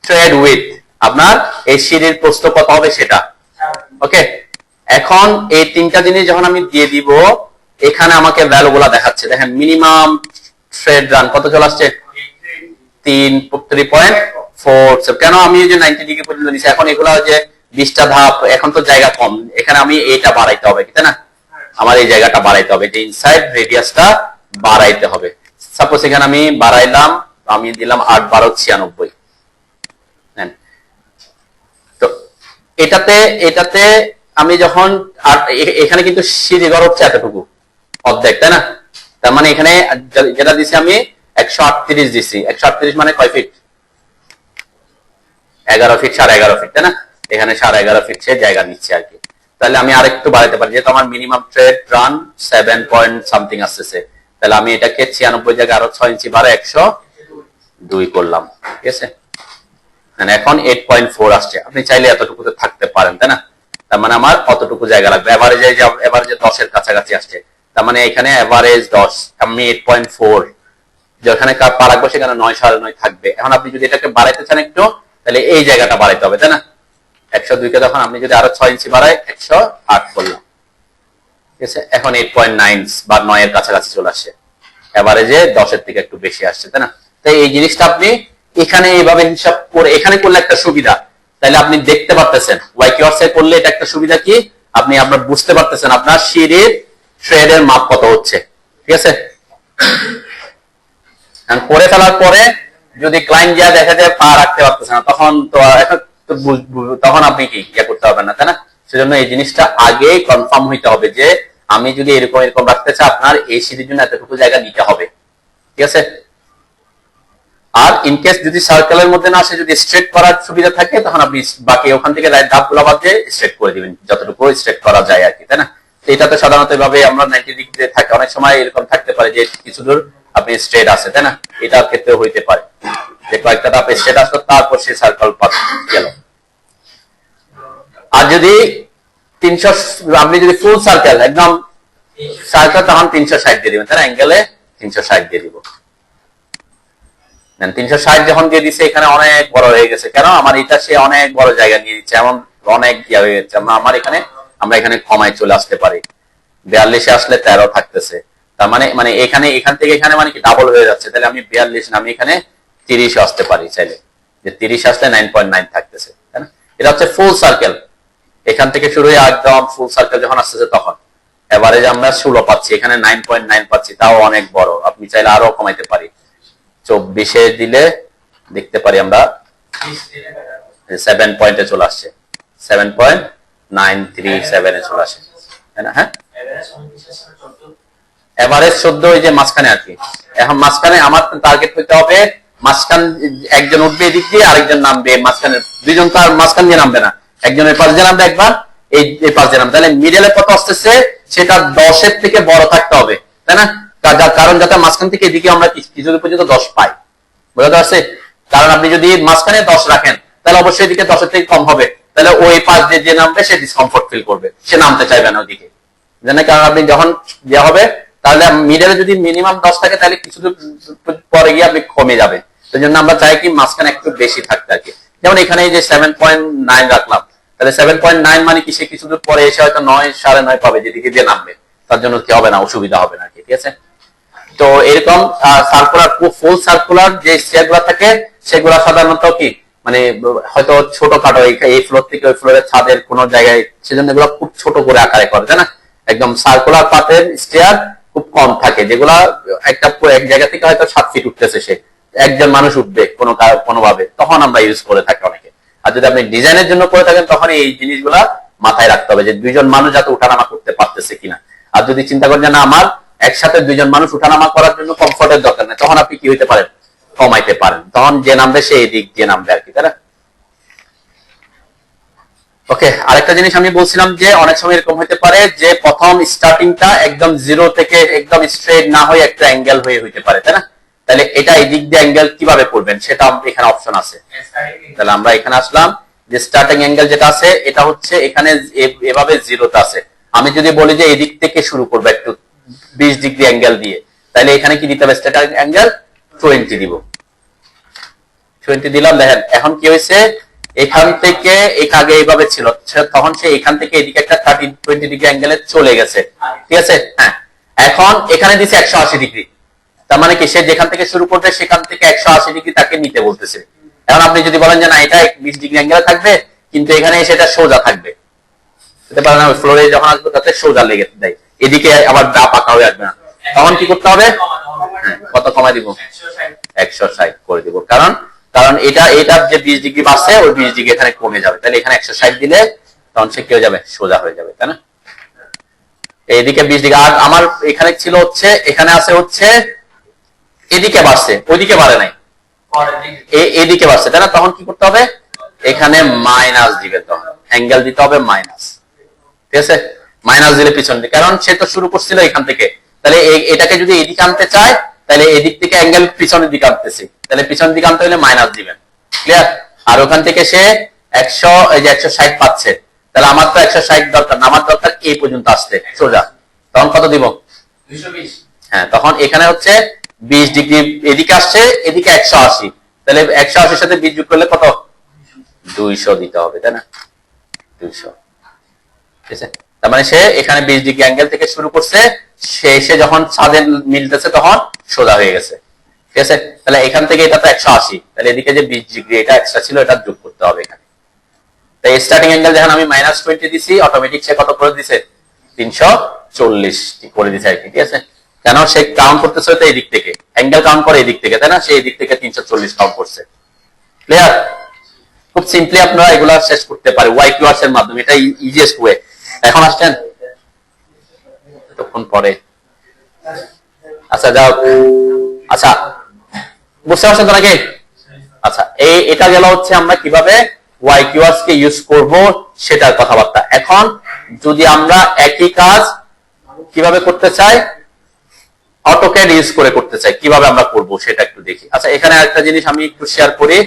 থ্রেড উইথ, আপনার এই সিঁড়ির প্রস্থ কত হবে সেটা। ওকে, এখন এই তিনটা জিনিস যখন আমি দিয়ে দিব, এখানে আমাকে ভ্যালু গুলা দেখাচ্ছে। দেখেন মিনিমাম থ্রেড রান কত চলে আসছে 3.4। কেন আমি যে 90 ডিগ্রি পর্যন্ত নিচ্ছি, এখন এগুলা যে 20টা ধাপ, এখন তো জায়গা কম, এখানে আমি এটা বাড়াইতে হবে, তাই না? আমার এই জায়গাটা বাড়াইতে হবে, যে ইনসাইড রেডিয়াসটা বাড়াইতে হবে। সাপোজ এখানে আমি বাড়াইলাম, আমি দিলাম 8 12 96। তো এটাতে আমি যখন এখানে কিন্তু সিঁড়ি ঘর হচ্ছে এতটুকু অর্ধেক, তাই না? তার মানে এখানে যেটা দিছি আমি 138 দিছি। 138 মানে কয় ফিট? 11 ফিট, 11.5 ফিট, তাই না? এখানে 11.5 ফিট সে জায়গা নিচ্ছে আর কি। তাহলে আমি আরেকটু বাড়াতে পারি, যেহেতু আমার minimum trade run 7 point something আসতেছে, তাহলে আমি এটাকে 96 জায়গায় আরো 6 ইঞ্চি বাড়ায় 102 করলাম, ঠিক আছে? এখন 8.4 আসছে। আপনি চাইলে এতটুকুতে থাকতে পারেন, তাই না? তার মানে আমার কতটুকু জায়গা লাগবে? এভারেজে 10-এর কাছাকাছি আসছে, তার মানে এখানে এভারেজ 10, আমি 8.4, যেখানে পা রাখবো সেখানে 9 9.5 থাকবে। এখন আপনি যদি এটাকে বাড়াইতে চান একটু, তাহলে এই জায়গাটা বাড়াইতে হবে, তাই না? 102 কে যখন আপনি যদি আরো 6 ইঞ্চি বাড়ায় 108 করলাম, ঠিক আছে? এখন 8.9 বা 9 এর কাছাকাছি চলে আসছে, এভারেজে 10-এর থেকে একটু বেশি আসছে, তাই না? তাই এই জিনিসটা আপনি এখানে এইভাবে হিসাব করে এখানে করলে একটা সুবিধা, তাহলে আপনি দেখতে পারতেছেন ওয়াইকিউআরস এ করলে এটা একটা সুবিধা কি, আপনি আপনার বুঝতে পারতেছেন আপনার সিঁড়ির থ্রেডের মাপ কত হচ্ছে, ঠিক আছে? করে ফেলার পরে যদি ক্লায়েন্ট যা দেখা যায় পা রাখতে পারতেছে না, তখন আপনি কি করতে পারবেন না, তাই না? সেজন্য এই জিনিসটা আগে কনফার্ম হইতে হবে যে আমি যদি এরকম রাখতে চাই, আপনার এই সিঁড়ির জন্য এতটুকু জায়গা নিতে হবে, ঠিক আছে? আর ইনকেস যদি সার্কেলের মধ্যে না আসে, যদি স্ট্রেট করার সুবিধা থাকে, তখন আপনি বাকি ওখান থেকে ধাপগুলো বাদ দিয়ে স্ট্রেট করে দিবেন, যতটুকু স্ট্রেট করা যায় আর কি, তাই না? এটা তো সাধারণত এভাবে আমরা 90 ডিগ্রিতে থাকে, অনেক সময় এরকম থাকতে পারে যে কিছু দূর আপনি স্ট্রেট আছে, তাই না? এটার ক্ষেত্রে হইতে পারে যে কয়েকটা ধাপ স্ট্রেট আসলো, তারপর সে সার্কেল পাত গেল। আর যদি 300, আপনি যদি ফুল সার্কেল একদম সার্কেল, তখন 360 দিয়ে দিবেন, তাই না? অ্যাঙ্গেলে 360 দিয়ে দিব। 360 যখন দিয়ে দিচ্ছে, এখানে অনেক বড় হয়ে গেছে। কেন? আমার এটা সে অনেক বড় জায়গা নিয়ে দিচ্ছে, এমন অনেক ইয়ে হয়ে যাচ্ছে। আমরা এখানে কমায় চলে আসতে পারি, 42-এ আসলে 13 থাকতেছে, তার মানে এখান থেকে এখানে মানে কি ডাবল হয়ে যাচ্ছে। তাহলে আমি 42 না, আমি এখানে 30 আসতে পারি চাইলে, যে 30 আসলে 9.9 থাকতেছে, তাই না? এটা হচ্ছে ফুল সার্কেল। এখান থেকে শুরু হয়ে একদম ফুল সার্কেল যখন আসতেছে, তখন এভারেজ আমরা 16 পাচ্ছি, এখানে 9.9 পাচ্ছি, তাও অনেক বড়। আপনি চাইলে আরো কমাইতে পারি, 24-এ দিলে দেখতে পারি আমরা 7 পয়েন্টে চলে আসছে, 7.937 এ চলে আসে, তাই না? হ্যাঁ, এভারেজ 14, ওই যে মাঝখানে আর কি। এখন মাঝখানে আমার টার্গেট হইতে হবে, মাঝখান একজন উঠবে এদিক দিয়ে, আরেকজন নামবে মাঝখানে, দুইজন তো আর মাঝখান দিয়ে নামবে না, একজনের পাশ দিয়ে নামবে, একবার এই পাশ দিয়ে নামবে। তাহলে মিডলে কত আসতেছে সেটা 10-এর থেকে বড় থাকতে হবে, তাই না? কারণ যাতে মাঝখান থেকে এদিকে আমরা কিছু পর্যন্ত 10 পাই, বুঝতে পারছে? কারণ আপনি যদি মাঝখানে 10 রাখেন, তাহলে অবশ্যই এদিকে 10-এর থেকে কম হবে, তাহলে ওই পাশ দিয়ে যে নামবে সে ডিসকমফোর্ট ফিল করবে, সে নামতে চাইবে না ওইদিকে, জানেন? কারণ আপনি যখন দেওয়া হবে, তাহলে মিডলে যদি মিনিমাম 10 থাকে, তাহলে কিছু পরে গিয়ে আপনি কমে যাবে। সেই জন্য আমরা চাই কি মাঝখানে একটু বেশি থাকতে আর কি। যেমন এখানে যে 7.9 রাখলাম, তাহলে 7.9 মানে কি, সে কিছু দূর পরে এসে হয়তো 9 9.5 পাবে যেদিকে দিয়ে নামবে, তার জন্য কি হবে না, অসুবিধা হবে না, ঠিক আছে? তো এরকম সার্কুলার, ফুল সার্কুলার যে স্টেয়ার গুলা থাকে, সেগুলা সাধারণত কি মানে হয়তো ছোটখাটো, এই ফ্লোর থেকে ওই ফ্লোরের ছাদের কোন জায়গায়, সেজন্য এগুলো খুব ছোট করে আকারে করে, তাই না? একদম সার্কুলার পাথের স্টেয়ার খুব কম থাকে, যেগুলা এক জায়গা থেকে হয়তো 7 ফিট উঠতেছে, সে একজন মানুষ উঠবে কোনোভাবে, তখন আমরা ইউজ করে থাকি অনেকে। আর যদি আপনি ডিজাইনের জন্য করে থাকেন, তখন এই জিনিসগুলা মাথায় রাখতে হবে যে 2জন মানুষ যাতে উঠানামা করতে পারতেছে কিনা। আর যদি চিন্তা করেন যে না, আমার একসাথে 2জন মানুষ উঠানামা করার জন্য কমফোর্টের দরকার নেই, তখন আপনি কি হইতে পারেন, কমাইতে পারেন, তখন যে নামবে সে এই দিক দিয়ে নামবে আর কি, তাই না? ওকে, আরেকটা জিনিস আমি বলছিলাম যে অনেক সময় এরকম হতে পারে যে প্রথম স্টার্টিংটা একদম 0 থেকে একদম স্ট্রেট না হয়ে একটা অ্যাঙ্গেল হইতে পারে, তাই না? তাহলে এটা এই দিক দিয়ে অ্যাঙ্গেল কিভাবে করবেন সেটা এখানে অপশন আছে। তাহলে আমরা এখানে আসলাম, যে স্টার্টিং অ্যাঙ্গেল যেটা আছে, এটা হচ্ছে এখানে এভাবে 0তে আছে। আমি যদি বলি যে এই দিক থেকে শুরু করবো একটু 20 ডিগ্রি অ্যাঙ্গেল দিয়ে, তাহলে এখানে কি দিতে হবে, স্টার্টিং অ্যাঙ্গেল 20 দিব। 20 দিলাম, দেখেন এখন কি হয়েছে, এখান থেকে আগে এইভাবে ছিল, তখন সে এখান থেকে এদিকে একটা 20 ডিগ্রি অ্যাঙ্গেলে চলে গেছে, ঠিক আছে। হ্যাঁ, এখন এখানে দিছে 180 ডিগ্রি, তার মানে কি সে যেখান থেকে শুরু করবে সেখান থেকে 180 ডিগ্রি তাকে নিতে বলতেছে। এখন আপনি যদি বলেন যে না এটা 20 ডিগ্রি অ্যাঙ্গেলে থাকবে, কিন্তু এখানে সেটা সোজা থাকবে, বুঝতে পারেন, ফ্লোরে যখন আসবে তাতে সোজা লেগে দেয়, এদিকে আবার দা পাকা হয়ে আসবে না, তখন কি করতে হবে, কত কমাই দিব, 160 করে দিব, কারণ এটা যে 20 ডিগ্রি বাড়ছে ওই 20 ডিগ্রি এখানে কমে যাবে, তাহলে এখানে 160 দিলে তখন সে কি হয়ে যাবে, সোজা হয়ে যাবে, তাই না। এইদিকে 20 ডিগ্রি, আর আমার এখানে ছিল হচ্ছে, এখানে আছে হচ্ছে এদিকে বাড়ছে ওইদিকে বাড়ে নাই, এদিকে বাড়ছে, তাই না, তখন কি করতে হবে, এখানে মাইনাস দিবে, তখন অ্যাঙ্গেল দিতে হবে মাইনাস, ঠিক আছে, মাইনাস দিলে পিছন দিকে, কারণ সে তো শুরু করছিল এখান থেকে, তাহলে এটাকে যদি এদিকে আনতে চায় তাহলে এদিক থেকে অ্যাঙ্গেল পিছনের দিকে আনতেছি, তাহলে পিছন দিকে আনতে হলে মাইনাস দিবেন, ক্লিয়ার। আর ওখান থেকে সে 160 পাচ্ছে, তাহলে আমার তো 160 দরকার না, আমার দরকার এই পর্যন্ত আসতে সোজা, তখন কত দিব, 220। হ্যাঁ, তখন এখানে হচ্ছে 20 ডিগ্রি এদিকে আসছে, এদিকে 180, তাহলে 180 সাথে 20 যোগ করলে কত, 200 দিতে হবে, তাই না, 200, ঠিক আছে। তার মানে সে এখানে 20 ডিগ্রি অ্যাঙ্গেল থেকে শুরু করছে, সে যখন ছাদে মিলতেছে তখন সোজা হয়ে গেছে, ঠিক আছে। তাহলে এখান থেকে এটা তো 180, তাহলে এদিকে যে 20 ডিগ্রি এটা এক্সট্রা ছিল এটা যোগ করতে হবে এখানে, তাই স্টার্টিং অ্যাঙ্গেল যখন আমি -20 দিছি, অটোমেটিক সে কত করে দিছে, 340 করে দিছে আর কি, ঠিক আছে। কেন সে কাউন্ট করতেছে তো এই দিক থেকে, অ্যাঙ্গেল কাউন্ট করে এই দিক থেকে, তাই না, সে এই দিক থেকে 340 কাউন্ট করছে, ক্লিয়ার। খুব সিম্পলি আপনারা এগুলা শেষ করতে পারে YQRS এর মাধ্যমে, এটা ইজিয়েস্ট ওয়ে। এখন আসছেন তখন পরে, আচ্ছা যাও, আচ্ছা বুঝতে পারছেন তো নাকি, আচ্ছা এটা গেল হচ্ছে আমরা কিভাবে YQRS কে ইউজ করব সেটার কথাবার্তা। এখন যদি আমরা একই কাজ কিভাবে করতে চাই, অটোক্যাড ইউজ করে করতে চাই, কিভাবে আমরা করব সেটা একটু দেখি। আচ্ছা, এখানে একটা জিনিস আমি একটু শেয়ার করি,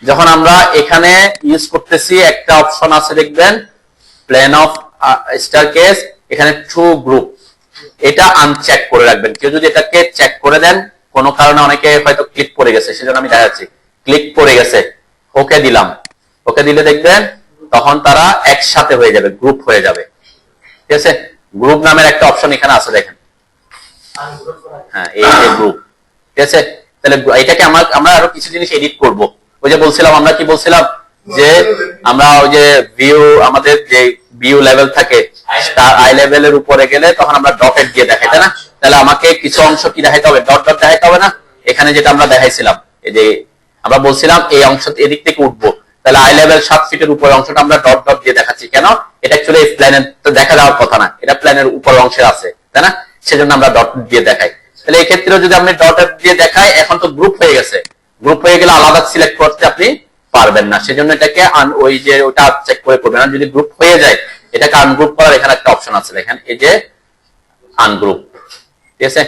যখন আমরা এখানে ইউজ করতেছি একটা অপশন আছে দেখবেন, প্লেন অফ স্টারকেস, এখানে ট্রু গ্রুপ, এটা আনচেক করে রাখবেন। কেউ যদি এটাকে চেক করে দেন, কোনো কারণে অনেকে হয়তো ক্লিক করে গেছে, সেজন্য আমি দেখাচ্ছি, ক্লিক করে গেছে, ওকে দিলাম, ওকে দিলে দেখবেন তখন তারা একসাথে হয়ে যাবে, গ্রুপ হয়ে যাবে, ঠিক আছে। গ্রুপ নামের একটা অপশন এখানে আছে দেখেন, হ্যাঁ এই যে গ্রুপ, ঠিক আছে। তাহলে এটাকে আমরা আরো কিছু জিনিস এডিট করব, ওই যে বলছিলাম, আমরা কি বলছিলাম যে আমরা ওই যে ভিউ, আমাদের যে ভিউ লেভেল থাকে আই লেভেলের উপরে গেলে তখন আমরা ডটেড দিয়ে দেখাই, তাই না। তাহলে আমাকে কিছু অংশ কি দেখাইতে হবে, ডট ডট দেখাইতে হবে না, এখানে যেটা আমরা দেখাইছিলাম, এই যে আমরা বলছিলাম এই অংশ এদিক থেকে উঠবো, তাহলে আই লেভেল 7 ফিটের উপর অংশটা আমরা ডট ডট দিয়ে দেখাচ্ছি, কেন, এটা অ্যাকচুয়ালি প্ল্যানের তো দেখা যাওয়ার কথা না, এটা প্ল্যানের উপর অংশে আছে, তাই না, সেজন্য আমরা ডট দিয়ে দেখাই। তাহলে এই ক্ষেত্রে যদি আপনি ডট দিয়ে দেখাই, এখন তো গ্রুপ হয়ে গেছে, গ্রুপ হয়ে গেলে আলাদা সিলেক্ট করতে আপনি পারবেন না, সেজন্য এটাকে ওই যে ওটা চেক করে করবেন। আর যদি গ্রুপ হয়ে যায়, এটাকে আনগ্রুপ করার এখানে একটা অপশন আছে দেখেন, এই যে আনগ্রুপ, ঠিক আছে,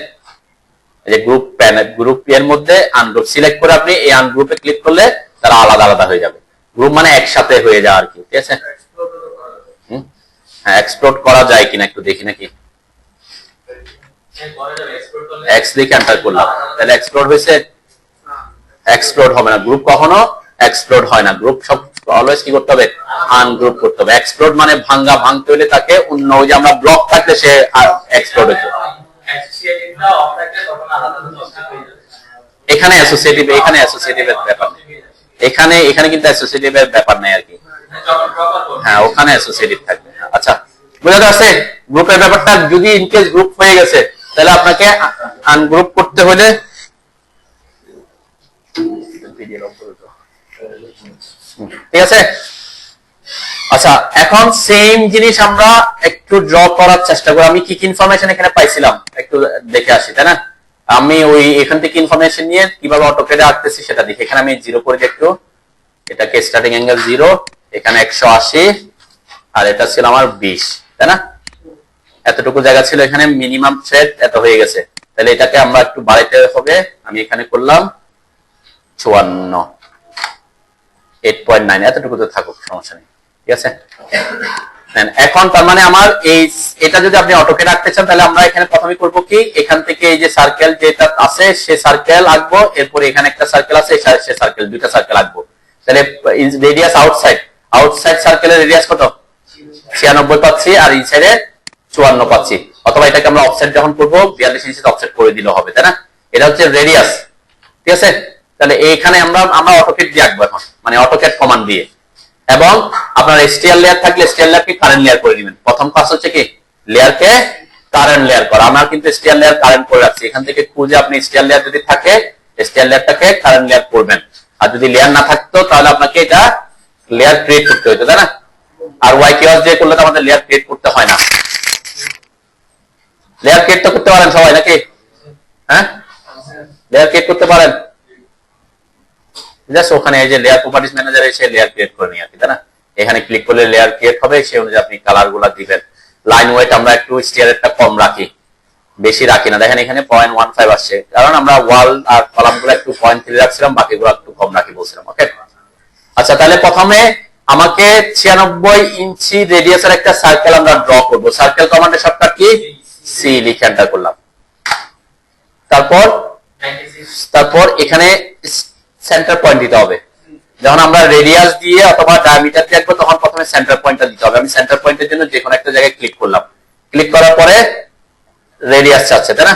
এই যে গ্রুপ প্যানেল, গ্রুপ এর মধ্যে আনগ্রুপ সিলেক্ট করে আপনি এই আনগ্রুপে ক্লিক করলে তারা আলাদা আলাদা হয়ে যাবে, গ্রুপ মানে একসাথে হয়ে যাওয়া আর কি, ঠিক আছে। হ্যাঁ, এক্সপ্লোর করা যায় কিনা একটু দেখি নাকি, এক্স লিখে এন্টার করলাম, তাহলে এক্সপ্লোর হয়েছে, এক্সপ্লোর হবে না, গ্রুপ কখনো এক্সপ্লোর হয় না, গ্রুপ সব অলওয়েজ কি করতে হবে, আনগ্রুপ করতে হবে। এক্সপ্লোর মানে ভাঙতে হলে তাকে অন্য, ওই যে আমরা ব্লক থাকলে সে এক্সপ্লোর হইতো, এখানে অ্যাসোসিয়েটিভ, এখানে অ্যাসোসিয়েটিভের ব্যাপার নেই, এখানে কিন্তু অ্যাসোসিয়েটিভের ব্যাপার নেই আর কি, হ্যাঁ ওখানে অ্যাসোসিয়েটিভ থাকবে। আচ্ছা বুঝা যাচ্ছে, গ্রুপের ব্যাপারটা যদি ইনকেস গ্রুপ হয়ে গেছে তাহলে আপনাকে আনগ্রুপ করতে হলে, ঠিক আছে। আচ্ছা, এখন সেম জিনিস আমরা একটু ড্র করার চেষ্টা করি, আমি কি কি ইনফরমেশন এখানে পাইছিলাম একটু দেখে আসি, তাই না। আমি ওই এখান থেকে ইনফরমেশন নিয়ে কিভাবে অটোক্যাডে আঁকতেছি সেটা দেখি। এখানে আমি 0 করে একটু, এটাকে স্টার্টিং অ্যাঙ্গেল 0, এখানে 180, আর এটা ছিল আমার 20, তাই না, এতটুকু জায়গা ছিল, এখানে মিনিমাম থ্রেড এত হয়ে গেছে, তাহলে এটাকে আমরা একটু বাড়াইতে হবে, আমি এখানে করলাম 54, 8.9, এতটুকু তো থাকুক, সমস্যা নেই, ঠিক আছে। এখন তার মানে আমার এই এটা যদি আপনি অটোকে রাখতে চান তাহলে আমরা এখানে প্রথমে করব কি, এখান থেকে এই যে সার্কেল যেটা আছে সে সার্কেল আঁকবো, এরপর এখানে একটা সার্কেল আছে সে সার্কেল, দুইটা সার্কেল আঁকবো। তাহলে রেডিয়াস আউটসাইড সার্কেলের রেডিয়াস কত? 96 পাচ্ছি, আর ইনসাইডে 54 পাচ্ছি। অথবা এটাকে আমরা অফসেট যখন করবো 42 ইঞ্চি অফসেট করে দিলে হবে, তাই না? এটা হচ্ছে রেডিয়াস, ঠিক আছে? তাহলে এইখানে আমরা অটোকেট দিয়ে আঁকবো এখন, মানে অটোকেট কমান্ড দিয়ে। এবং আপনার স্টিয়ার লেয়ার থাকলে স্টিয়ার লেয়ারকে কারেন্ট লেয়ার করে দিবেন। প্রথম কাজ হচ্ছে কি, লেয়ারকে কারেন্ট লেয়ার করা। আমরা কিন্তু স্টিয়ার লেয়ার কারেন্ট করে রাখছি, এখান থেকে খুঁজে আপনি স্টিয়ার লেয়ার যদি থাকে স্টিয়ার লেয়ারটাকে কারেন্ট লেয়ার করবেন। আর যদি লেয়ার না থাকতো তাহলে আপনাকে এটা লেয়ার ক্রিয়েট করতে হতো, তাই না? আর ওয়াই কিওয়াস দিয়ে করলে তো আমাদের লেয়ার ক্রিয়েট করতে হয় না। লেয়ার ক্রিয়েট তো করতে পারেন সবাই নাকি? হ্যাঁ, লেয়ার ক্রিয়েট করতে পারেন। জাস্ট ওখানে এই যে লেয়ার প্রপার্টিজ ম্যানেজারে এসে লেয়ার ক্রিয়েট করে নিয়ে আসি, তাই না? এখানে ক্লিক করলে লেয়ার ক্রিয়েট হবে, সেই অনুযায়ী আপনি কালার গুলা দিবেন। লাইন ওয়েট আমরা একটু স্টিয়ারেরটা কম রাখি, বেশি রাখি না। দেখেন এখানে 0.15 আসছে, কারণ আমরা ওয়াল আর কলাম গুলো একটু 0.3 রাখছিলাম, বাকিগুলো একটু কম রাখি বলছিলাম। ওকে, আচ্ছা, তাহলে প্রথমে আমাকে 96 ইঞ্চি রেডিয়াসের একটা সার্কেল আমরা ড্র করব। সার্কেল কমান্ডের শর্টকাট কি? সি লিখে এন্টার করলাম। তারপর এখানে সেন্টার পয়েন্ট দিতে হবে। যখন আমরা রেডিয়াস দিয়ে অথবা ডায়ামিটার দিয়ে আঁকবো তখন প্রথমে সেন্টার পয়েন্টটা দিতে হবে। আমি সেন্টার পয়েন্টের জন্য যে কোনো একটা জায়গায় ক্লিক করলাম, ক্লিক করার পরে রেডিয়াস চাচ্ছে, তাই না?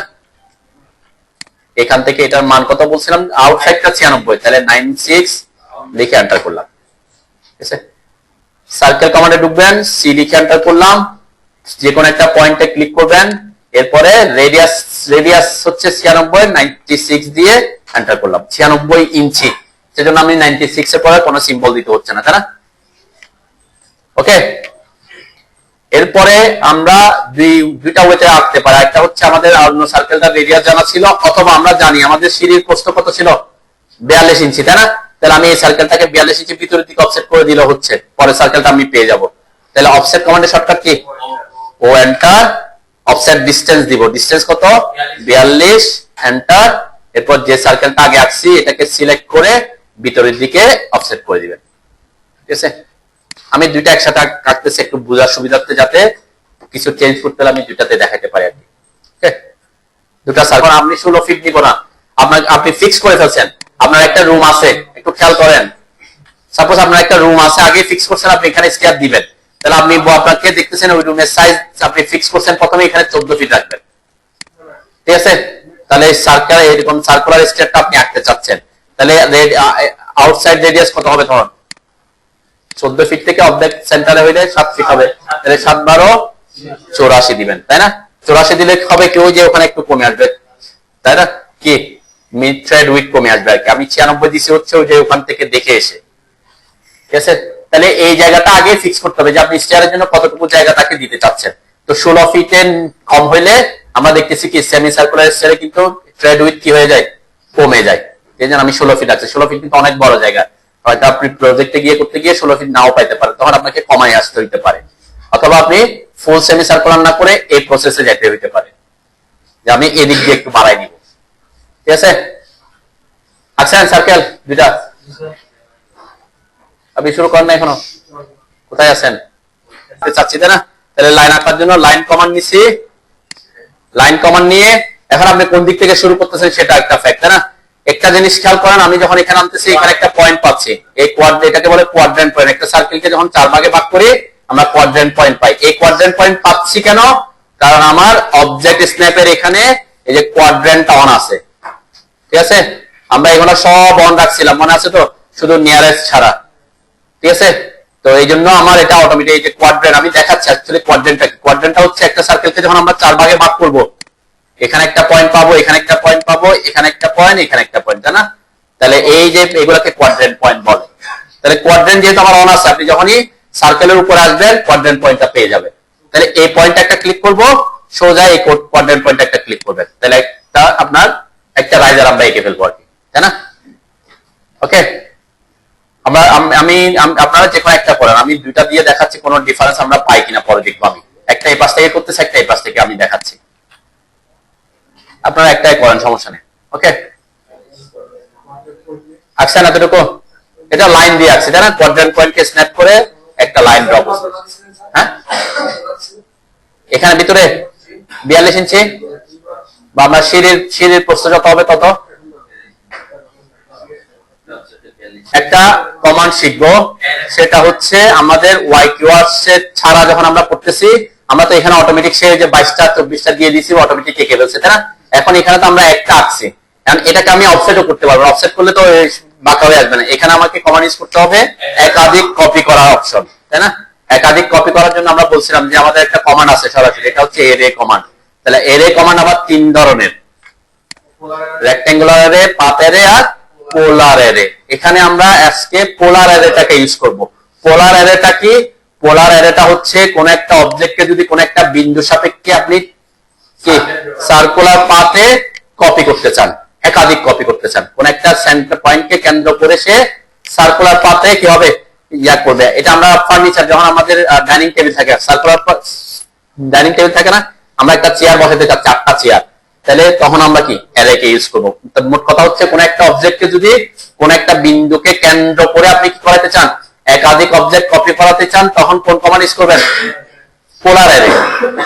এখান থেকে এটার মান কত বলছিলাম? আউটসাইডটা 96, তাহলে 96 লিখে এন্টার করলাম। ঠিক আছে, সার্কেল কমান্ডে ঢুকবেন, সি লিখে এন্টার করলাম, যে কোনো একটা পয়েন্টে ক্লিক করবেন, এরপরে রেডিয়াস হচ্ছে 96 দিয়ে এন্টার করলাম। 96 ইঞ্চি, সেজন্য আমি 96 এর পরে কোনো সিম্বল দিতে হচ্ছে না, তাই না? ওকে, এরপরে আমরা দুইটা ওয়েতে আঁকতে পারি। একটা হচ্ছে আমাদের অন্য সার্কেলটা রেডিয়াস জানা ছিল, অথবা আমরা জানি আমাদের সিঁড়ির প্রস্থ কত ছিল? 42 ইঞ্চি, তাই না? তাহলে আমি এই সার্কেলটাকে 42 ইঞ্চি ভিতরের দিকে অফসেট করে দিলে হচ্ছে, পরে সার্কেলটা আমি পেয়ে যাব। তাহলে অফসেট কমান্ডের শর্টকাট কি? ও এন্টার, অফসেট ডিসটেন্স দিব, ডিসটেন্স কত? 42, এন্টার। এরপর যে সার্কেলটা আগে আঁকছি এটাকে সিলেক্ট করে ভিতরের দিকে অফসেট করে দিবেন। ঠিক আছে, আমি দুইটা একসাথে আঁকতেছি একটু বোঝার সুবিধার্থে, যাতে কিছু চেঞ্জ করতে হলে আমি দুইটাতে দেখাতে পারি আর কি। দুটা সার্কেল আপনি 16 ফিট নিব না, আপনি ফিক্স করে ফেলছেন। আপনার একটা রুম আছে, একটু খেয়াল করেন, সাপোজ আপনার একটা রুম আছে, আগে ফিক্স করছেন, আপনি এখানে স্টেয়ার দিবেন, তাহলে আপনি আপনাকে দেখতেছেন ওই রুমের সাইজ আপনি ফিক্স করছেন, প্রথমে এখানে 14 ফিট রাখবেন। ঠিক আছে, তাহলে সার্কেল এরকম সার্কুলার স্টেয়ারটা আপনি আঁকতে চাচ্ছেন, তাহলে আউটসাইড রেডিয়াস কত হবে? তখন 14 ফিট থেকে অর্ধেক সেন্টারে হইলে 7 ফিট হবে, তাহলে 7 12 84 দিবেন, তাই না? 84 দিলে হবে কি, ওই যে ওখানে একটু কমে আসবে, তাই না? কি মিড থ্রেড উইথ কমে আসবে আর কি। আমি 96 দিছি হচ্ছে ওই যে ওখান থেকে দেখে এসে। ঠিক আছে, তাহলে এই জায়গাটা আগে ফিক্স করতে হবে যে আপনি স্টেয়ারের জন্য কতটুকু জায়গা তাকে দিতে চাচ্ছেন। তো 16 ফিটের কম হইলে আমরা দেখতেছি কি সেমি সার্কুলার স্টেয়ারে কিন্তু থ্রেড উইথ কি হয়ে যায়? কমে যায়। এই জন্য আমি 16 ফিট আছে। 16 ফিট কিন্তু অনেক বড় জায়গা, হয়তো আপনি প্রজেক্টে গিয়ে করতে গিয়ে 16 ফিট নাও পাইতে পারেন, তখন আপনাকে কমায় আসতে হইতে পারে। অথবা আপনি ফুল সেমি সার্কুলার না করে এই প্রসেসে যেতে হইতে পারে যে আমি এদিক দিয়ে একটু বাড়াই দিব। ঠিক আছে, আচ্ছা সার্কেল দুইটা আপনি শুরু করেন না এখনো? কোথায় আছেন? চাচ্ছি, তাই না? তাহলে লাইন আঁকার জন্য লাইন কমান্ড নিছি, লাইন কমান্ড নিয়ে এখন আপনি কোন দিক থেকে শুরু করতেছেন সেটা একটা ফ্যাক্ট, তাই না? একটা জিনিস খেয়াল করেন, আমি যখন এখানে আনতেছি এখানে একটা পয়েন্ট পাচ্ছি, এই এটাকে বলে কোয়াড্রেন্ট পয়েন্ট। একটা সার্কেলকে যখন 4 ভাগে ভাগ করি আমরা কোয়াড্রেন্ট পয়েন্ট পাই। এই কোয়াড্রেন্ট পয়েন্ট পাচ্ছি কেন? কারণ আমার অবজেক্ট স্ন্যাপের এখানে এই যে কোয়াড্রেন্ট অন আছে। ঠিক আছে, আমরা এগুলো সব অন রাখছিলাম, মনে আছে তো? শুধু নিয়ারেস্ট ছাড়া। ঠিক আছে, তো এই জন্য আমার এটা অটোমেটিক এই যে কোয়াড্রেন্ট আমি দেখাচ্ছি। অ্যাকচুয়ালি কোয়াড্রেন্টটা হচ্ছে একটা সার্কেলকে যখন আমরা 4 ভাগে ভাগ করব, এখানে একটা পয়েন্ট পাবো, এখানে একটা পয়েন্ট পাবো, এখানে একটা পয়েন্ট, এখানে একটা পয়েন্ট, তাই না? তাহলে এই যে এগুলোকে কোয়াড্রেন্ট পয়েন্ট বলে। তাহলে কোয়াড্রেন্ট যেহেতু আমার অন আছে, আপনি যখনই সার্কেলের উপর আসবেন কোয়াড্রেন্ট পয়েন্টটা পেয়ে যাবেন। তাহলে এই পয়েন্টটা একটা ক্লিক করব, সোজা এই কোয়াড্রেন্ট পয়েন্টটা একটা ক্লিক করবেন, তাহলে একটা আপনার একটা রাইজার আমরা এঁকে ফেলবো আর কি, তাই না? ওকে, আপনারা যে কোনো একটা করেন, আমি দুইটা দিয়ে দেখাচ্ছি কোনো ডিফারেন্স আমরা পাই কিনা পরে দেখবো। আমি একটা এই পাশ থেকে করতেছি, একটা এই পাশ থেকে আমি দেখাচ্ছি, আপনারা একটাই করেন, সমস্যা নেই। ওকে, আচ্ছা এতটুকু এটা লাইন দিয়ে আছে, তাই না? কোয়াড্রেন্ট পয়েন্টকে স্ন্যাপ করে একটা লাইন ড্র করছে। হ্যাঁ এখানে ভিতরে 42 ইঞ্চি, বা আমরা সিঁড়ির প্রস্থ যত হবে তত। একটা কমান্ড শিখবো, সেটা হচ্ছে আমাদের ওয়াই কিওয়ার্ডস ছাড়া যখন আমরা করতেছি, আমরা তো এখানে অটোমেটিক সে যে 22টা 24টা দিয়ে দিয়েছি, অটোমেটিক এঁকে ফেলছে, তাই না? এখন এখানে তো আমরা একটা আঁকছি, এখন এটাকে আমি অফসেটও করতে পারবো। অফসেট করলে তো বাঁকা হয়ে আসবে না। এখানে আমাকে কমান্ড ইউজ করতে হবে একাধিক কপি করার অপশন, তাই না? একাধিক কপি করার জন্য আমরা বলছিলাম যে আমাদের একটা কমান্ড আছে সরাসরি, এটা হচ্ছে এরে কমান্ড। তাহলে এরে কমান্ড আবার 3 ধরনের, রেক্টেঙ্গুলার এরে, পাথ এরে আর পোলার এরে। এখানে আমরা আজকে পোলার এরেটাকে ইউজ করব। পোলার এরেটা কি? পোলার এরেটা হচ্ছে কোন একটা অবজেক্টকে যদি কোন একটা বিন্দু সাপেক্ষে আপনি কি সার্কুলার পাথে কপি করতে চান, একাধিক কপি করতে চান, কোন একটা সেন্টার পয়েন্টকে কেন্দ্র করে সে সার্কুলার পাথে কি হবে ইয়া করবে। এটা আমরা ফার্নিচার যখন আমাদের ডাইনিং টেবিল থাকে, সার্কুলার ডাইনিং টেবিল থাকে না, আমরা একটা চেয়ার বসাতে চাই, 4টা চেয়ার, তাহলে তখন আমরা কি অ্যারেকে ইউজ করব। মোট কথা হচ্ছে কোন একটা অবজেক্টকে যদি কোন একটা বিন্দুকে কেন্দ্র করে আপনি কি করাতে চান, একাধিক অবজেক্ট কপি করাতে চান, তখন কোন কমান্ড ইউজ করবেন? পোলার অ্যারে।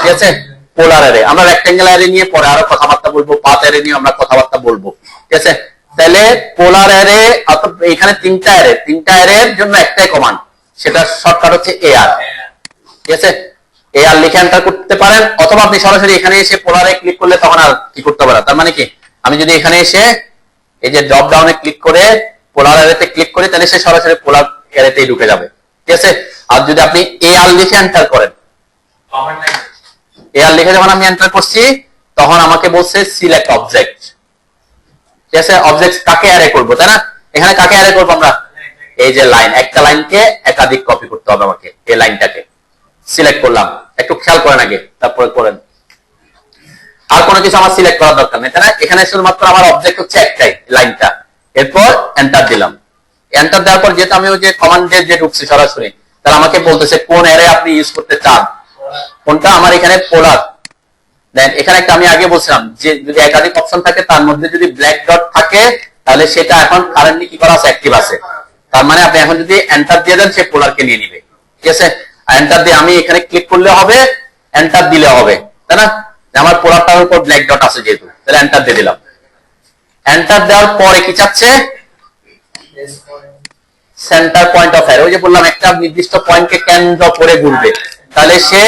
ঠিক আছে, পোলার অ্যারে। আমরা রেক্টেঙ্গুলার অ্যারে নিয়ে পরে আরো কথাবার্তা বলবো, পাথ অ্যারে নিয়ে আমরা কথাবার্তা বলবো। ঠিক আছে, তাহলে পোলার অ্যারে, এখানে 3টা অ্যারে, 3টা অ্যারের জন্য একটাই কমান্ড, সেটা শর্টকাট হচ্ছে এআর। ঠিক আছে, এআর লিখে এন্টার করতে পারেন, অথবা আপনি সরাসরি এখানে এসে পোলারে ক্লিক করলে তখন আর কি করতে পারেন। তার মানে কি, আমি যদি এখানে এসে এই যে ড্রপ ডাউনে ক্লিক করে পোলার অ্যারেতে ক্লিক করি, তাহলে সে সরাসরি পোলার অ্যারেতেই ঢুকে যাবে। ঠিক আছে, আর যদি আপনি এআর লিখে এন্টার করেন, এআর লিখে যখন আমি এন্টার করছি, তখন আমাকে বলছে সিলেক্ট অবজেক্ট। ঠিক আছে, অবজেক্ট কাকে অ্যারে করব, তাই না? এখানে কাকে অ্যারে করব আমরা? এই যে লাইন, একটা লাইনকে একাধিক কপি করতে হবে আমাকে। এই লাইনটাকে সিলেক্ট করলাম, একটু খেয়াল করেন আগে, তারপরে করেন। আর কোনো কিছু আমার সিলেক্ট করার দরকার নেই, তাই না? এখানে শুধুমাত্র আমার অবজেক্ট হচ্ছে একটাই, লাইনটা। এরপর এন্টার দিলাম। এন্টার দেওয়ার পর যেহেতু আমি ওই যে কমান্ডে যে ঢুকছি সরাসরি, তাহলে আমাকে বলতেছে কোন অ্যারে আপনি ইউজ করতে চান। কোনটা? আমার এখানে পোলার। দেন এখানে একটা আমি আগে বলছিলাম যে যদি একাধিক অপশন থাকে, তার মধ্যে যদি ব্ল্যাক ডট থাকে, তাহলে সেটা এখন কারেন্টলি কি করা আছে, অ্যাক্টিভ আছে। তার মানে আপনি এখন যদি এন্টার দিয়ে দেন, সে পোলারকে নিয়ে নিবে। ঠিক আছে, এন্টার দিয়ে আমি এখানে ক্লিক করলে হবে, এন্টার দিলে হবে, তাই না? আমার পোলারটার উপর ব্ল্যাক ডট আছে যেহেতু, তাহলে এন্টার দিয়ে দিলাম। এন্টার দেওয়ার পরে কি চাচ্ছে? Centre point of arrow. ওই যে বললাম একটা নির্দিষ্ট পয়েন্টকে কেন্দ্র করে ঘুরবে, তাহলে সে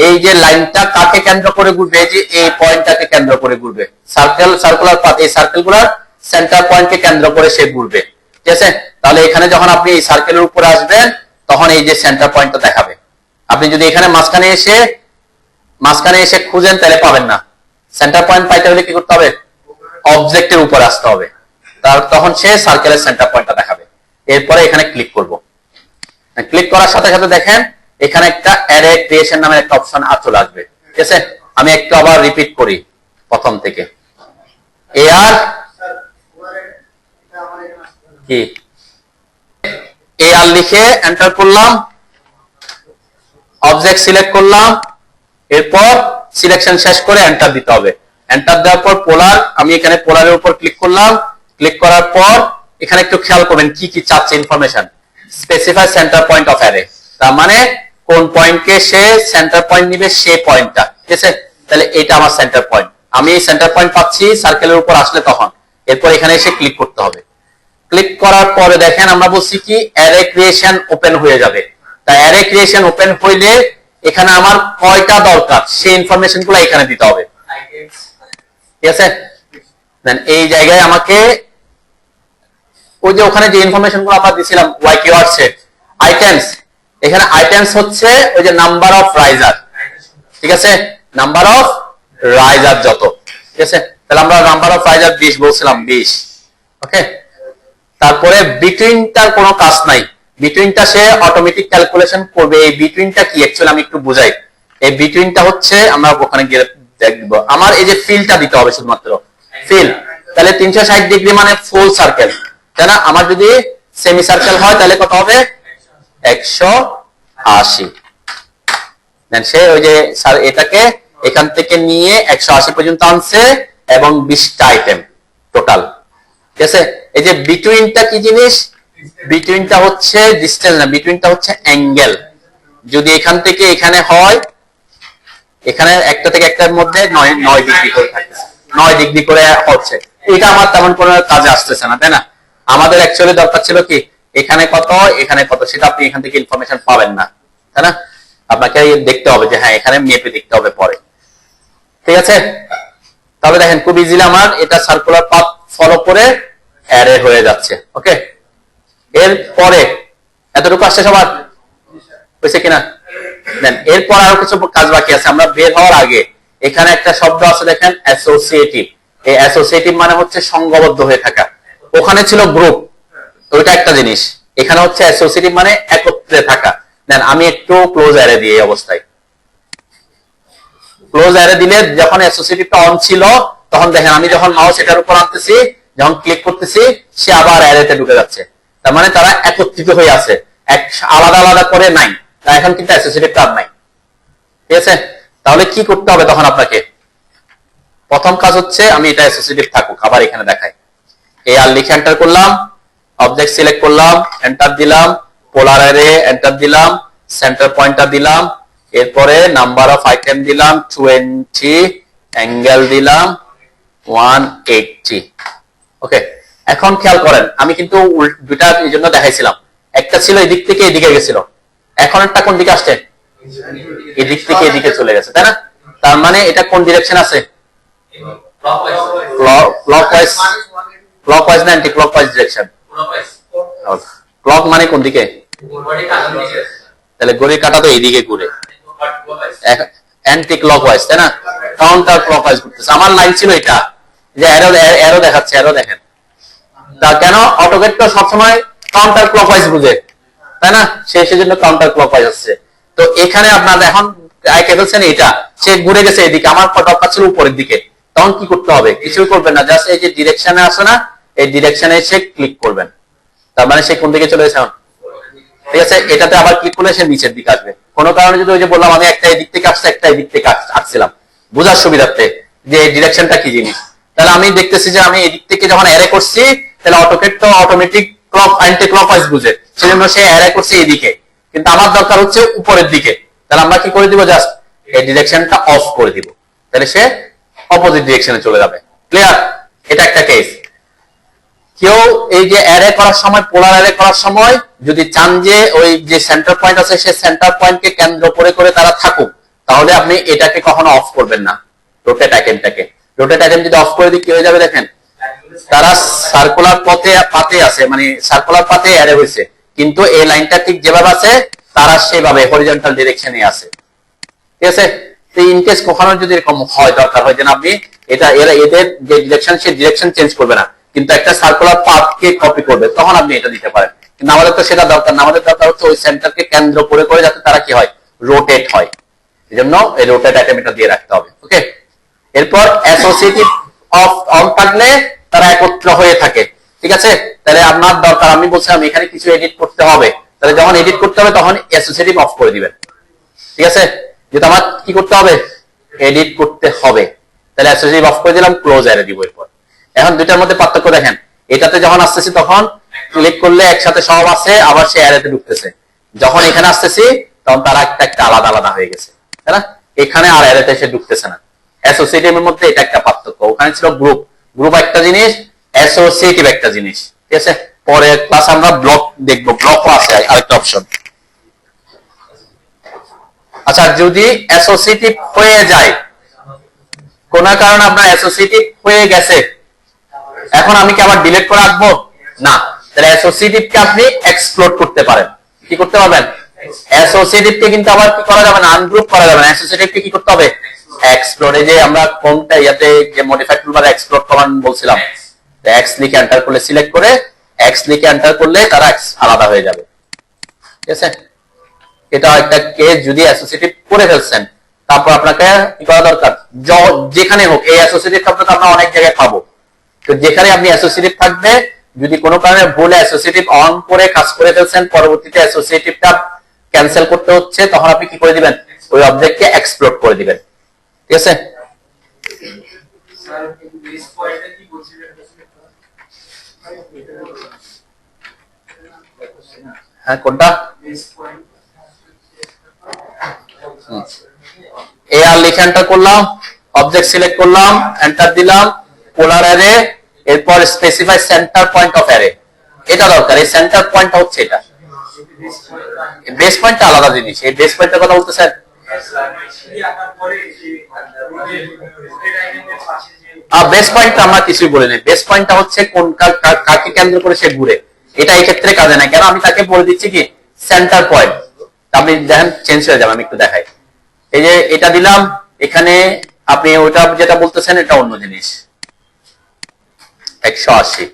এই যে লাইনটা কাকে কেন্দ্র করে ঘুরবে? এই যে এই পয়েন্টটাকে কেন্দ্র করে ঘুরবে। সার্কুলার পাথ, এই সার্কেলগুলোর সেন্টার পয়েন্টকে কেন্দ্র করে সে ঘুরবে। ঠিক আছে, তাহলে এখানে যখন আপনি এই সার্কেলের উপরে আসবেন, তখন এই যে সেন্টার পয়েন্টটা দেখাবে। আপনি যদি এখানে মাঝখানে এসে খুঁজেন, তাহলে পাবেন না। সেন্টার পয়েন্ট পাইতে হলে কি করতে হবে? অবজেক্টের উপর আসতে হবে, তখন সে সার্কেলের সেন্টার পয়েন্টটা দেখাবে। এরপরে এখানে ক্লিক করব। ক্লিক করার সাথে সাথে দেখেন এখানে একটা অ্যারে ক্রিয়েশন নামের একটা অপশন চলে আসবে। ঠিক আছে, আমি একটু আবার রিপিট করি প্রথম থেকে। এআর কি, এআর লিখে এন্টার করলাম, অবজেক্ট সিলেক্ট করলাম, এরপর সিলেকশন শেষ করে এন্টার দিতে হবে। এন্টার দেওয়ার পর পোলার, আমি এখানে পোলারের উপর ক্লিক করলাম। ক্লিক করার পর এখানে একটু খেয়াল করবেন কি কি চাচ্ছে information. Specify centre point of array, তার মানে কোন পয়েন্টকে সে সেন্টার পয়েন্ট নিবে, সে পয়েন্টটা। ঠিক আছে, তাহলে এটা আমার সেন্টার পয়েন্ট। আমি এই সেন্টার পয়েন্ট পাচ্ছি সার্কেলের উপর আসলে তখন। এরপর এখানে এসে ক্লিক করতে হবে। ক্লিক করার পরে দেখেন আমরা বলছি কি অ্যারে ক্রিয়েশন ওপেন হয়ে যাবে। তাই অ্যারে ক্রিয়েশন ওপেন হইলে এখানে আমার কয়টা দরকার, সেই ইনফরমেশন গুলো এখানে দিতে হবে। ঠিক আছে, দেন এই জায়গায় আমাকে ওই যে ওখানে যে ইনফরমেশন গুলো আমরা দিছিলাম ওয়াই কিওয়ার্ডস এর আইটেমস, এখানে আইটেমস হচ্ছে ওই যে নাম্বার অফ রাইজার। ঠিক আছে, নাম্বার অফ রাইজার যত। ঠিক আছে, তাহলে আমরা নাম্বার অফ রাইজার 20 বলছিলাম, 20। ওকে, তারপরে বিটুইনটার কোনো কাজ নাই, বিটুইনটা সে অটোমেটিক ক্যালকুলেশন করবে। এই বিটুইনটা কি অ্যাকচুয়ালি আমি একটু বুঝাই। এই বিটুইনটা হচ্ছে আমরা ওখানে গিয়ে দেখব, আমার এই যে ফিলটা দিতে হবে শুধুমাত্র ফিল। তাহলে 360 ডিগ্রি মানে ফুল সার্কেল, তাই না? আমার যদি সেমি সার্কেল হয় তাহলে কত হবে? 180। দেন সে ওই যে স্যার এটাকে এখান থেকে নিয়ে 180 পর্যন্ত আনছে এবং 20টা আইটেম টোটাল। ঠিক আছে, এই যে বিটুইনটা কি জিনিস? বিটুইনটা হচ্ছে ডিসটেন্স না, বিটুইনটা হচ্ছে অ্যাঙ্গেল। যদি এখান থেকে এখানে হয়, এখানে একটা থেকে একটার মধ্যে 9 ডিগ্রি করে থাকছে, 9 ডিগ্রি করে হচ্ছে, এটা আমার তেমন কোনো কাজে আসতেছে না, তাই না? আমাদের অ্যাকচুয়ালি দরকার ছিল কি এখানে কত এখানে কত, সেটা আপনি এখান থেকে ইনফরমেশন পাবেন না, তাই না? আপনাকে দেখতে হবে যে হ্যাঁ এখানে মেপে দেখতে হবে পরে। ঠিক আছে, তাহলে দেখেন খুব ইজিলি আমার এটা সার্কুলার পাথ ফলো করে অ্যারে হয়ে যাচ্ছে। ওকে, এরপরে এতটুকু আসছে সবার, হয়েছে কিনা? দেন এরপর আরো কিছু কাজ বাকি আছে। আমরা বের হওয়ার আগে এখানে একটা শব্দ আছে দেখেন, অ্যাসোসিয়েটিভ। এই অ্যাসোসিয়েটিভ মানে হচ্ছে সংঘবদ্ধ হয়ে থাকা। ওখানে ছিল গ্রুপ, ওইটা একটা জিনিস, এখানে হচ্ছে অ্যাসোসিয়েটিভ মানে একত্রে থাকা। দেন আমি একটু ক্লোজ অ্যারে দিই এই অবস্থায়। ক্লোজ অ্যারে দিলে যখন অ্যাসোসিয়েটিভটা অন ছিল তখন দেখেন আমি যখন মাউস এটার উপর আনতেছি, যখন ক্লিক করতেছি সে আবার অ্যারেতে ঢুকে যাচ্ছে। তার মানে তারা একত্রিত হয়ে আছে, এক আলাদা আলাদা করে নাই। এখন কিন্তু অ্যাসোসিয়েটিভটা আর নাই। ঠিক আছে, তাহলে কি করতে হবে তখন আপনাকে? প্রথম কাজ হচ্ছে আমি এটা অ্যাসোসিয়েটিভ থাকুক, আবার এখানে দেখাই, এই আর লিখে এন্টার করলাম, অবজেক্ট সিলেক্ট করলাম, এন্টার দিলাম, পোলার অ্যারে এন্টার দিলাম, সেন্টার পয়েন্টটা দিলাম, এরপরে নাম্বার অফ আইটেম দিলাম 20, অ্যাঙ্গেল দিলাম 180। ওকে, এখন খেয়াল করেন আমি কিন্তু দুইটা এই জন্য দেখাইছিলাম, একটা ছিল এদিক থেকে এদিকে গেছিল, এখন একটা কোন দিকে আসছে, এদিক থেকে এদিকে চলে গেছে, তাই না? তার মানে এটা কোন ডিরেকশন আছে? ক্লকওয়াইজ, ক্লকওয়াইজ না অ্যান্টি ক্লকওয়াইজ ডিরেকশন? ক্লক মানে কোন দিকে? তাহলে ঘড়ির কাঁটা তো এইদিকে ঘুরে, অ্যান্টি ক্লকওয়াইজ, তাই না? কাউন্টার ক্লকওয়াইজ ঘুরতেছে। আমার লাইন ছিল এটা, যে অ্যারো অ্যারো দেখাচ্ছে, অ্যারো দেখেন। তা কেন? অটোকেট তো সবসময় কাউন্টার ক্লকওয়াইজ বুঝে, তাই না? সেজন্য কাউন্টার ক্লকওয়াইজ আসছে। তো এখানে আপনার এখন আইকে ফেলছেন এটা, সে ঘুরে গেছে এদিকে, আমার দরকার ছিল উপরের দিকে। তখন কি করতে হবে? কিছুই করবেন না, জাস্ট এই যে ডিরেকশনে আসে না, এই ডিরেকশনে এসে ক্লিক করবেন। তার মানে সে কোন দিকে চলে গেছে? ঠিক আছে, এটাতে আবার ক্লিক করলে সে নিচের দিকে আসবে। কোনো কারণে যদি ওই যে বললাম আমি একটা এদিক থেকে আসছে, একটা এদিক থেকে আসছিলাম, বোঝার সুবিধার্থে যে এই ডিরেকশনটা কি জিনিস, তাহলে আমি দেখতেছি যে আমি এদিক থেকে যখন অ্যারে করছি, তাহলে অটোকেট তো অটোমেটিক ক্লক অ্যান্টি ক্লকওয়াইজ বুঝে, সেজন্য সে অ্যারে করছে এদিকে, কিন্তু আমার দরকার হচ্ছে উপরের দিকে। তাহলে আমরা কি করে দিব? জাস্ট এই ডিরেকশনটা অফ করে দিব, তাহলে সে অপোজিট ডিরেকশনে চলে যাবে। ক্লিয়ার? এটা একটা কেস। কেউ এই যে অ্যারে করার সময়, পোলার অ্যারে করার সময় যদি চান যে ওই যে সেন্টার পয়েন্ট আছে সে সেন্টার পয়েন্টকে কেন্দ্র করে করে তারা থাকুক, তাহলে আপনি এটাকে কখনো অফ করবেন না, রোটেট আইটেমটাকে। রোটেট আইটেম যদি অফ করে দিই কি হয়ে যাবে দেখেন, তারা সার্কুলার পাথে আছে, মানে সার্কুলার পাথে অ্যারে হয়েছে, কিন্তু এই লাইনটা ঠিক যেভাবে আছে তারা সেভাবে হরিজন্টাল ডিরেকশনে আছে। ঠিক আছে, তো ইন কেস কখনো যদি এরকম হয়, দরকার হয় যে আপনি এটা এদের যে ডিরেকশন সে ডিরেকশন চেঞ্জ করবে না, কিন্তু একটা সার্কুলার পাথকে কপি করবে, তখন আপনি এটা দিতে পারেন। কিন্তু আমাদের তো সেটা দরকার না, আমাদের দরকার হচ্ছে ওই সেন্টারকে কেন্দ্র করে করে যাতে তারা কি হয়, রোটেট হয়। এই জন্য এই রোটেট আইটেম এটা দিয়ে রাখতে হবে। ওকে, এরপর অ্যাসোসিয়েটিভ অফ অন থাকলে তারা একত্র হয়ে থাকে। ঠিক আছে, তাহলে আপনার দরকার, আমি বলছিলাম এখানে কিছু এডিট করতে হবে, তাহলে যখন এডিট করতে হবে তখন অ্যাসোসিয়েটিভ অফ করে দিবেন। ঠিক আছে, যেটা আমার কি করতে হবে, এডিট করতে হবে, তাহলে অ্যাসোসিয়েটিভ অফ করে দিলাম, ক্লোজ অ্যারে দিব। এরপর এখন দুইটার মধ্যে পার্থক্য দেখেন, এটাতে যখন আসতেছি তখন ক্লিক করলে একসাথে সব আছে, আবার সে অ্যারেতে ঢুকতেছে। যখন এখানে আসতেছি তখন তারা একটা একটা আলাদা আলাদা হয়ে গেছে, তাই না? এখানে আর অ্যারেতে সে ঢুকতেছে না। অ্যাসোসিয়েটিভের মধ্যে এটা একটা পার্থক্য। ওখানে ছিল গ্রুপ, গ্রুপ একটা জিনিস, অ্যাসোসিয়েটিভ একটা জিনিস। ঠিক আছে, পরে ক্লাস আমরা ব্লক দেখবো, ব্লকও আছে আরেকটা অপশন। আচ্ছা, যদি অ্যাসোসিয়েটিভ হয়ে যায়, কোন কারণে আপনার অ্যাসোসিয়েটিভ হয়ে গেছে, এখন আমি কি আবার ডিলিট করে রাখবো? না, তাহলে অ্যাসোসিয়েটিভকে আপনি এক্সপ্লোর করতে পারেন। কি করতে পারবেন? অ্যাসোসিয়েটিভকে কিন্তু আবার কি করা যাবে না, আনগ্রুপ করা যাবে না, অ্যাসোসিয়েটিভকে কি করতে হবে, এক্সপ্লোর। এই যে আমরা কোনটা ইয়াতে যে মডিফাই টুলবারে এক্সপ্লোর কমান্ড বলছিলাম, এক্স লিখে এন্টার করলে, সিলেক্ট করে এক্স লিখে এন্টার করলে তারা আলাদা হয়ে যাবে। ঠিক আছে, এটা একটা কেস। যদি অ্যাসোসিয়েটিভ করে ফেলছেন, তারপর আপনাকে কি করা দরকার, যেখানে হোক এই অ্যাসোসিয়েটিভ শব্দটা আমরা অনেক জায়গায় পাবো, তো যেখানে আপনি অ্যাসোসিয়েটিভ থাকবে, যদি কোনো কারণে ভুলে অ্যাসোসিয়েটিভ অন করে কাজ করে ফেলছেন, পরবর্তীতে অ্যাসোসিয়েটিভটা ক্যান্সেল করতে হচ্ছে, তখন আপনি কি করে দিবেন, ওই অবজেক্টকে এক্সপ্লোর করে দিবেন। ঠিক আছে, হ্যাঁ কোনটা? এআর লিখে এন্টার করলাম, অবজেক্ট সিলেক্ট করলাম, এন্টার দিলাম, পোলার অ্যারে, এরপর specify centre point of array. এটা দরকার, এই সেন্টার পয়েন্টটা হচ্ছে এটা। বেস পয়েন্টটা আলাদা জিনিস, এই বেস পয়েন্টের কথা বলতেছেন। বেস পয়েন্টটা আমরা কিছুই বলি না, বেস পয়েন্টটা হচ্ছে কোন কাকে কেন্দ্র করে সে ঘুরে, এটা এই ক্ষেত্রে কাজে নাই। কেন আমি তাকে বলে দিচ্ছি কি সেন্টার পয়েন্ট। আপনি দেখেন চেঞ্জ হয়ে যাবে, আমি একটু দেখাই। এই যে এটা দিলাম, এখানে আপনি ওটা যেটা বলতেছেন এটা অন্য জিনিস, 180।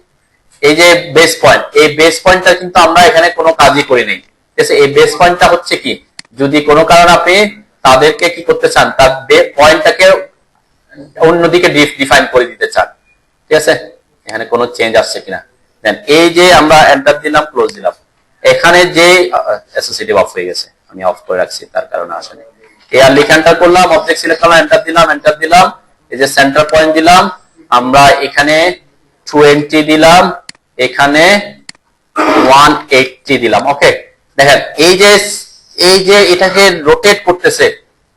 এই যে বেস পয়েন্ট, এই বেস পয়েন্টটা কিন্তু আমরা এখানে কোনো কাজই করি নাই, ঠিক আছে। এই বেস পয়েন্টটা হচ্ছে কি, যদি কোনো কারণে আপনি তাদেরকে কি করতে চান, তার পয়েন্টটাকে অন্যদিকে ডিফাইন করে দিতে চান, ঠিক আছে। এখানে কোনো চেঞ্জ আসছে কিনা দেন, এই যে আমরা এন্টার দিলাম, ক্লোজ দিলাম, এখানে যে অ্যাসোসিয়েটিভ অফ হয়ে গেছে, আমি অফ করে রাখছি তার কারণে আসেনি। এআর লিখে এন্টার করলাম, অবজেক্ট সিলেক্ট করলাম, এন্টার দিলাম, এই যে সেন্টার পয়েন্ট দিলাম, আমরা এখানে 20 দিলাম, এখানে 180 দিলাম। ওকে, দেখেন এই যে এটাকে রোটেট করতেছে,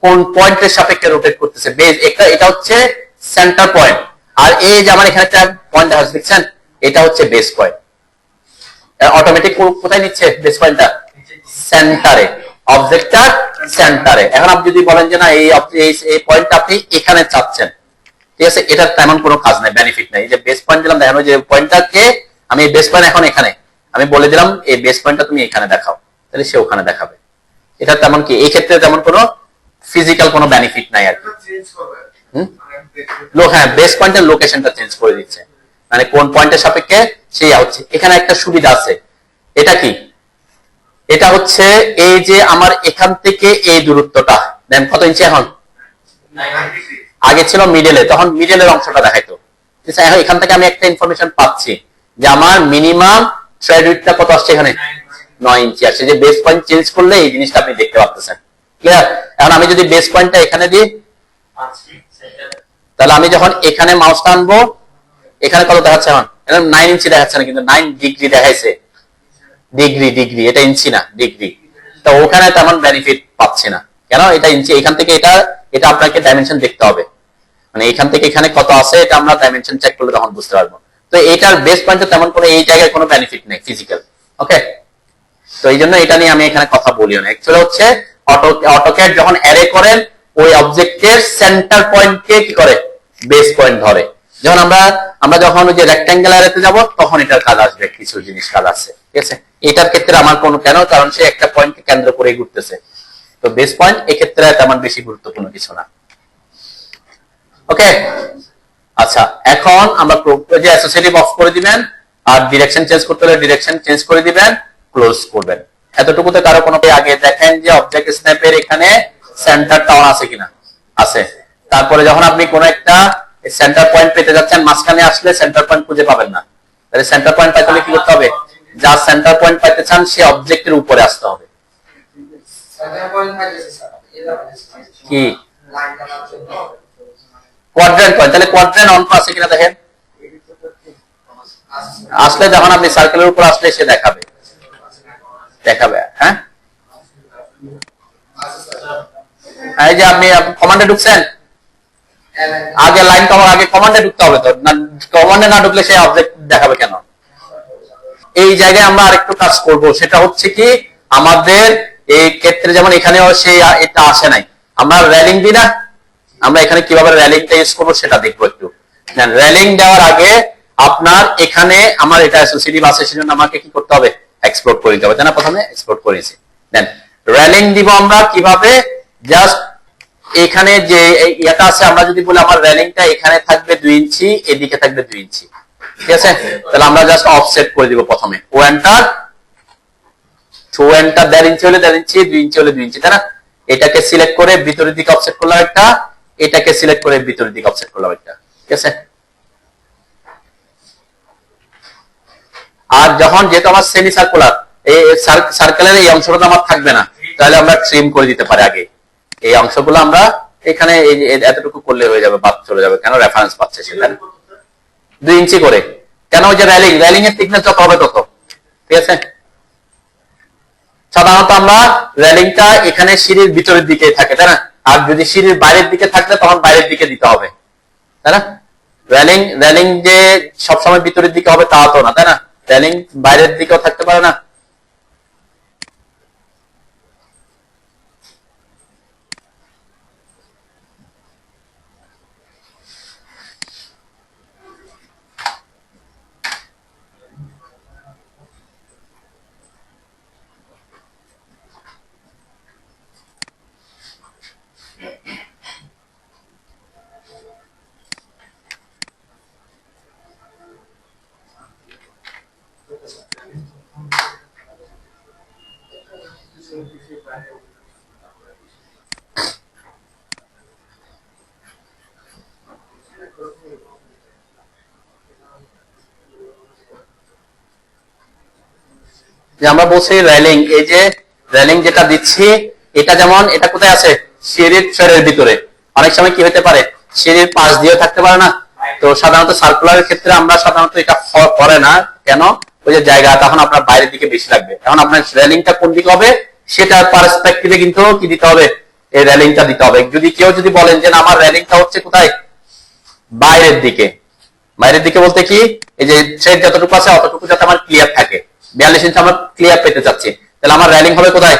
কোন পয়েন্টের সাপেক্ষে রোটেট করতেছে, বেস এটা হচ্ছে সেন্টার পয়েন্ট। আর এই যে আমার এখানে একটা পয়েন্ট দেখা যাচ্ছে, দেখছেন, এটা হচ্ছে বেস পয়েন্ট। অটোমেটিক কোথায় নিচ্ছে বেস পয়েন্টটা? সেন্টারে, অবজেক্টটা সেন্টারে। এখন আপনি যদি বলেন যে না এই পয়েন্টটা আপনি এখানে চাচ্ছেন, ঠিক আছে, এটা তেমন কোনো কাজ নাই, বেনিফিট নাই। এই যে বেস পয়েন্ট দিলাম, দেখেন ওই যে পয়েন্টটাকে আমি বেস পয়েন্ট এখন এখানে আমি বলে দিলাম এই বেস পয়েন্টটা তুমি এখানে দেখাও, তাহলে সে ওখানে দেখাবে। এটা তেমন কি এই ক্ষেত্রে তেমন কোনো ফিজিক্যাল কোনো বেনিফিট নাই আর কি। হ্যাঁ, বেস পয়েন্টের লোকেশনটা চেঞ্জ করে দিচ্ছে, মানে কোন পয়েন্টের সাপেক্ষে সেই হচ্ছে। এখানে একটা সুবিধা আছে, এটা কি, এটা হচ্ছে এই যে আমার এখান থেকে এই দূরত্বটা দেন কত ইঞ্চি, এখন আগে ছিল মিডলে, তখন মিডলের অংশটা দেখাইতো। এখন এখান থেকে আমি একটা ইনফরমেশন পাচ্ছি যে আমার মিনিমাম থ্রেড উইডথটা কত আসছে, এখানে 9 ইঞ্চি আসছে। যে বেস পয়েন্ট চেঞ্জ করলে এই জিনিসটা আপনি দেখতে পাচ্ছেন, ক্লিয়ার। এখন আমি যদি বেস পয়েন্টটা এখানে দিই, তাহলে আমি যখন এখানে মাউসটা আনবো, এখানে কত দেখাচ্ছে, এখন 9 ইঞ্চি দেখাচ্ছে না, কিন্তু 9 ডিগ্রি দেখাইছে। ডিগ্রি, এটা ইঞ্চি না, ডিগ্রি। তো ওখানে তেমন বেনিফিট পাচ্ছে না, কেন? এটা ইঞ্চি, এখান থেকে এটা আপনাকে ডাইমেনশন দেখতে হবে, মানে এখান থেকে এখানে কত আছে এটা আমরা ডাইমেনশন চেক করলে তখন বুঝতে পারবো। তো এটার বেস পয়েন্টে তেমন কোনো এই জায়গায় কোনো বেনিফিট নেই ফিজিক্যাল। ওকে, তো এই জন্য এটা নিয়ে আমি এখানে কথা বলিও না। অ্যাকচুয়ালি হচ্ছে অটোক্যাড যখন অ্যারে করেন, ওই অবজেক্টের সেন্টার পয়েন্টকে কি করে, বেস পয়েন্ট ধরে। যখন আমরা যখন ওই যে রেক্ট্যাঙ্গেল অ্যারেতে যাব, তখন এটার কাজ আসবে, কিছু জিনিস কাজ আছে, ঠিক আছে। এটার ক্ষেত্রে আমার কোনো কেন, কারণ সে একটা পয়েন্টকে কেন্দ্র করে ঘুরতেছে, তো বেস পয়েন্ট এক্ষেত্রে তেমন বেশি গুরুত্বপূর্ণ কিছু না। ওকে, আচ্ছা, এখন আমরা যে অ্যাসোসিয়েটিভ অফ করে দিবেন, আর ডিরেকশন চেঞ্জ করতে হলে ডিরেকশন চেঞ্জ করে দিবেন, ক্লোজ করবেন। এতটুকুতে কারো কোনো আগে দেখেন যে অবজেক্ট স্ন্যাপের এখানে সেন্টারটা অন আছে কিনা, আছে। তারপরে যখন আপনি কোনো একটা সেন্টার পয়েন্ট পেতে যাচ্ছেন, মাঝখানে আসলে সেন্টার পয়েন্ট খুঁজে পাবেন না, তাহলে সেন্টার পয়েন্ট পাইতে হলে কি করতে হবে, যা সেন্টার পয়েন্ট পাইতে চান সে অবজেক্টের উপরে আসতে হবে। কি কোয়াড্রেন্ট পয়েন্ট, তাহলে কোয়াড্রেন্ট অন আছে কিনা দেখেন, আসলে যখন আপনি সার্কেলের উপর আসলে সে দেখাবে। হ্যাঁ, এই যে আপনি কমান্ডে ঢুকছেন, আগে লাইন কমার আগে কমান্ডে ঢুকতে হবে, তো কমান্ডে না ঢুকলে সে অবজেক্ট দেখাবে কেন? এই জায়গায় আমরা আরেকটু কাজ করব, সেটা হচ্ছে কি, আমাদের এই ক্ষেত্রে যেমন এখানেও সে এটা আসে নাই, আমরা রেলিং দিই না, আমরা এখানে কিভাবে রেলিংটা ইউজ করবো সেটা দেখবো একটু। রেলিং দেওয়ার আগে আপনার এখানে আমার এটা অ্যাসোসিয়েটিভ আছে, সেজন্য আমাকে কি করতে হবে, এক্সপোর্ট করে দিতে হবে, তাই না? প্রথমে এক্সপোর্ট করেছি, দেন রেলিং দিব আমরা কিভাবে, জাস্ট এখানে যে এটা আছে, আমরা যদি বলি আমার রেলিংটা এখানে থাকবে 2 ইঞ্চি, এদিকে থাকবে 2 ইঞ্চি, ঠিক আছে। তাহলে আমরা জাস্ট অফসেট করে দিব প্রথমে, ও এন্টার 1.5 ইঞ্চি হলে 1.5 ইঞ্চি, 2 ইঞ্চি হলে 2 ইঞ্চি, তাই না? এটাকে সিলেক্ট করে ভিতরের দিকে অফসেট করলাম একটা, এটাকে সিলেক্ট করে ভিতরের দিকে অফসেট করলাম একটা, ঠিক আছে। আর যখন যেহেতু আমার সেমি সার্কুলার, এই সার্কেলের এই অংশটা আমার থাকবে না, তাহলে আমরা ট্রিম করে দিতে পারি আগে। এই অংশগুলো আমরা এখানে এতটুকু করলে হয়ে যাবে, বাদ চলে যাবে, কেন রেফারেন্স পাচ্ছে সেটা 2 ইঞ্চি করে, কেন? ওই যে রেলিং এর থিকনেস যত হবে তত, ঠিক আছে। সাধারণত আমরা রেলিংটা এখানে সিঁড়ির ভিতরের দিকে থাকে, তাই না? আর যদি সিঁড়ির বাইরের দিকে থাকলে তখন বাইরের দিকে দিতে হবে, তাই না? রেলিং রেলিং যে সবসময় ভিতরের দিকে হবে তা তো না, তাই না? রেলিং বাইরের দিকেও থাকতে পারে না। যে আমরা বলছি রেলিং, এই যে রেলিং যেটা দিচ্ছি এটা যেমন এটা কোথায় আছে, সিঁড়ির থ্রেডের ভিতরে। অনেক সময় কি হতে পারে, সিঁড়ির পাশ দিয়েও থাকতে পারে না। তো সাধারণত সার্কুলারের ক্ষেত্রে আমরা সাধারণত এটা করে না, কেন? ওই যে জায়গা তখন আপনার বাইরের দিকে বেশি লাগবে। এখন আপনার রেলিংটা কোন দিকে হবে সেটা পার্সপেক্টিভে কিন্তু কি দিতে হবে, এই রেলিংটা দিতে হবে। যদি কেউ যদি বলেন যে না আমার রেলিংটা হচ্ছে কোথায়, বাইরের দিকে, বাইরের দিকে বলতে কি, এই যে থ্রেড যতটুকু আছে অতটুকু যাতে আমার ক্লিয়ার থাকে, 42 ইঞ্চি আমরা ক্লিয়ার পেতে চাচ্ছি, তাহলে আমার রেলিং হবে কোথায়,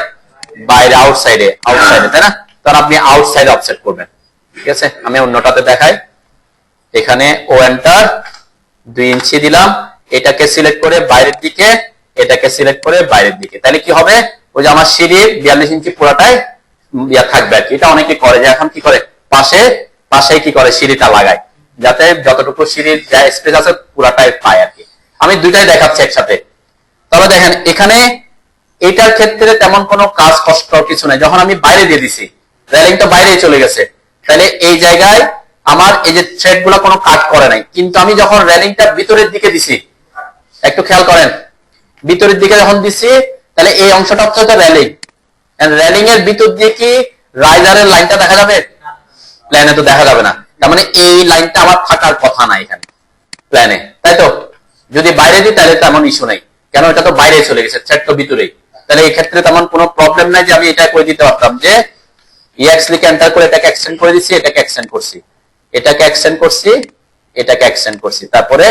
বাইরে, আউটসাইডে, আউটসাইডে, তাই না? তখন আপনি আউটসাইড অফসেট করবেন। ঠিক আছে, আমি অন্যটাতে দেখাই। এখানে ও এন্টার 2 ইঞ্চি দিলাম, এটাকে সিলেক্ট করে বাইরের দিকে, এটাকে সিলেক্ট করে বাইরের দিকে, তাহলে কি হবে, ওই যে আমার সিঁড়ির 42 ইঞ্চি পুরাটাই থাকবে আর কি। এটা অনেকে করে যে এখন কি করে, পাশে পাশে কি করে সিঁড়িটা লাগায়, যাতে যতটুকু সিঁড়ির স্পেস আছে পুরাটাই পায় আর কি। আমি দুইটাই দেখাচ্ছি একসাথে। তবে দেখেন এখানে এটার ক্ষেত্রে তেমন কোনো কাজ কষ্ট কিছু নাই। যখন আমি বাইরে দিয়ে দিছি, রেলিংটা বাইরে চলে গেছে, তাহলে এই জায়গায় আমার এই যে থ্রেড গুলা কোনো কাট করে নাই। কিন্তু আমি যখন রেলিংটা ভিতরের দিকে দিছি, একটু খেয়াল করেন, ভিতরের দিকে যখন দিছি তাহলে এই অংশটা হচ্ছে রেলিং। রেলিং এর ভিতর দিয়ে কি রাইজারের লাইনটা দেখা যাবে? প্ল্যানে তো দেখা যাবে না। তার মানে এই লাইনটা আমার থাকার কথা না এখানে প্ল্যানে, তাই তো? যদি বাইরে দিই তাহলে তেমন ইস্যু নাই, কেন এটা তো বাইরে চলে গেছে, থ্রেড তো ভিতরেই। তাহলে এই ক্ষেত্রে তেমন কোনো প্রবলেম নাই যে আমি এটা করে দিতে পারতাম যে ইএক্স লিখে এন্টার করে এটাকে এক্সটেন্ড করে দিচ্ছি, এটাকে এক্সটেন্ড করছি, এটাকে এক্সটেন্ড করছি, এটাকে এক্সটেন্ড করছি, তারপরে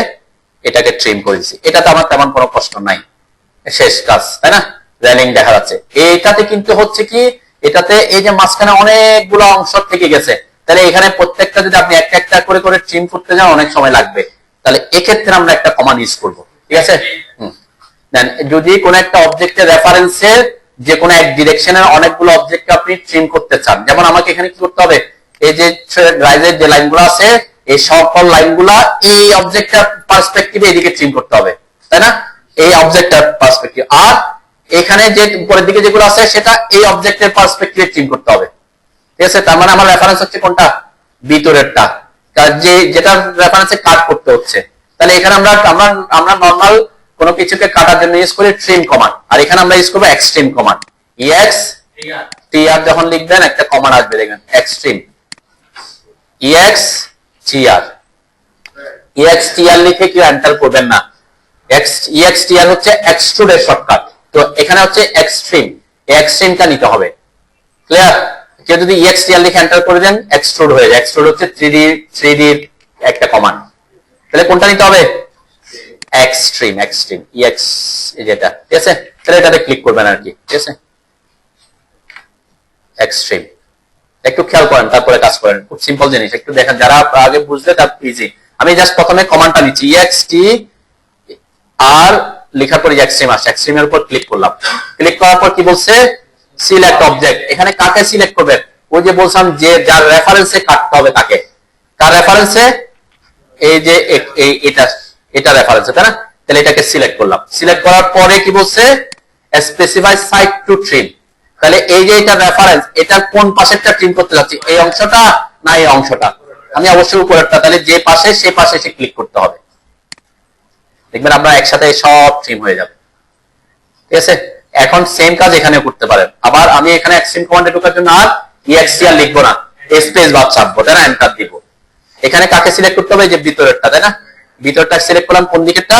এটাকে ট্রিম করে দিচ্ছি। এটাতে আমার তেমন কোনো কষ্ট নাই, শেষ কাজ, তাই না? রেলিং দেখা যাচ্ছে। এইটাতে কিন্তু হচ্ছে কি, এটাতে এই যে মাঝখানে অনেকগুলো অংশ থেকে গেছে, তাহলে এখানে প্রত্যেকটা যদি আপনি একটা একটা করে করে ট্রিম করতে যান অনেক সময় লাগবে। তাহলে এক্ষেত্রে আমরা একটা কমান্ড ইউজ করবো, ঠিক আছে? দেন যদি কোনো একটা অবজেক্টের রেফারেন্সের যে কোনো এক ডিরেকশনের অনেকগুলো অবজেক্ট আপনি ট্রিম করতে চান, যেমন আমাকে এখানে কি করতে হবে, এই যে রাইজের যে লাইনগুলো আছে এই সকল লাইনগুলা এই অবজেক্টটার পার্সপেক্টিভে এদিকে ট্রিম করতে হবে, তাই না? এই অবজেক্টটার পার্সপেক্টিভ। আর এখানে যে উপরের দিকে যেগুলো আছে সেটা এই অবজেক্টের পার্সপেক্টিভে ট্রিম করতে হবে, ঠিক আছে? তার মানে আমার রেফারেন্স হচ্ছে কোনটা, ভিতরেরটা, যে যেটা রেফারেন্সে কাট করতে হচ্ছে। তাহলে এখানে আমরা আমরা আমরা নরমাল কোনো কিছুকে কাটার জন্য ইউজ করি ট্রিম কমান্ড, আর এখানে আমরা ইউজ করবো এক্সট্রিম কমান্ড। ইএক্স টিআর যখন লিখবেন একটা কমান্ড আসবে, দেখবেন extreme, E X T R. E X T R লিখে কি এন্টার করবেন না, ইএক্স টিআর হচ্ছে এক্সট্রুডের শর্টকাট, তো এখানে হচ্ছে এক্সট্রিম, এক্সট্রিমটা নিতে হবে। ক্লিয়ার? কেউ যদি ইএক্স টিআর লিখে এন্টার করে দেন এক্সট্রুড হয়ে যায়, এক্সট্রুড হচ্ছে 3D একটা কমান্ড। তাহলে কোনটা নিতে হবে, এক্সট্রিম, এক্সট্রিম ইএক্স যেটা, ঠিক আছে? তাহলে এটাতে ক্লিক করবেন আর কি, ঠিক আছে? এক্সট্রিম একটু খেয়াল করেন, তারপরে কাজ করেন, খুব সিম্পল জিনিস, একটু দেখেন, যারা আগে বুঝলে তার ইজি। আমি জাস্ট প্রথমে কমান্ডটা নিচ্ছি, ইএক্সটি আর লেখার পরে এক্সট্রিম আসে, এক্সট্রিমের উপর ক্লিক করলাম। ক্লিক করার পর কি বলছে, সিলেক্ট অবজেক্ট। এখানে কাকে সিলেক্ট করবেন, ওই যে বলছিলাম যে যার রেফারেন্সে কাটতে হবে তাকে। কার রেফারেন্সে, এই যে এটা এটা রেফারেন্সে, তাই না? তাহলে এটাকে সিলেক্ট করলাম। সিলেক্ট করার পরে কি বলছে, স্পেসিফাই সাইড টু ট্রিম। তাহলে এই যে এটা রেফারেন্স, এটা কোন পাশেরটা ট্রিম করতে যাচ্ছি, এই অংশটা না এই অংশটা? আমি অবশ্যই উপরেরটা, তাহলে যে পাশে সে পাশে এসে ক্লিক করতে হবে। দেখবেন আমরা একসাথে সব ট্রিম হয়ে যাবে, ঠিক আছে? এখন সেম কাজ এখানেও করতে পারেন। আবার আমি এখানে এক্সট্রিম কমান্ডে ঢোকার জন্য আর ইএক্সটিআর লিখবো না, স্পেস বার চাপবো, তাই না? এন্টার দিব। এখানে কাকে সিলেক্ট করতে হবে, যে ভিতরেরটা, তাই না? ভিতরটা সিলেক্ট করলাম, কোন দিকেরটা,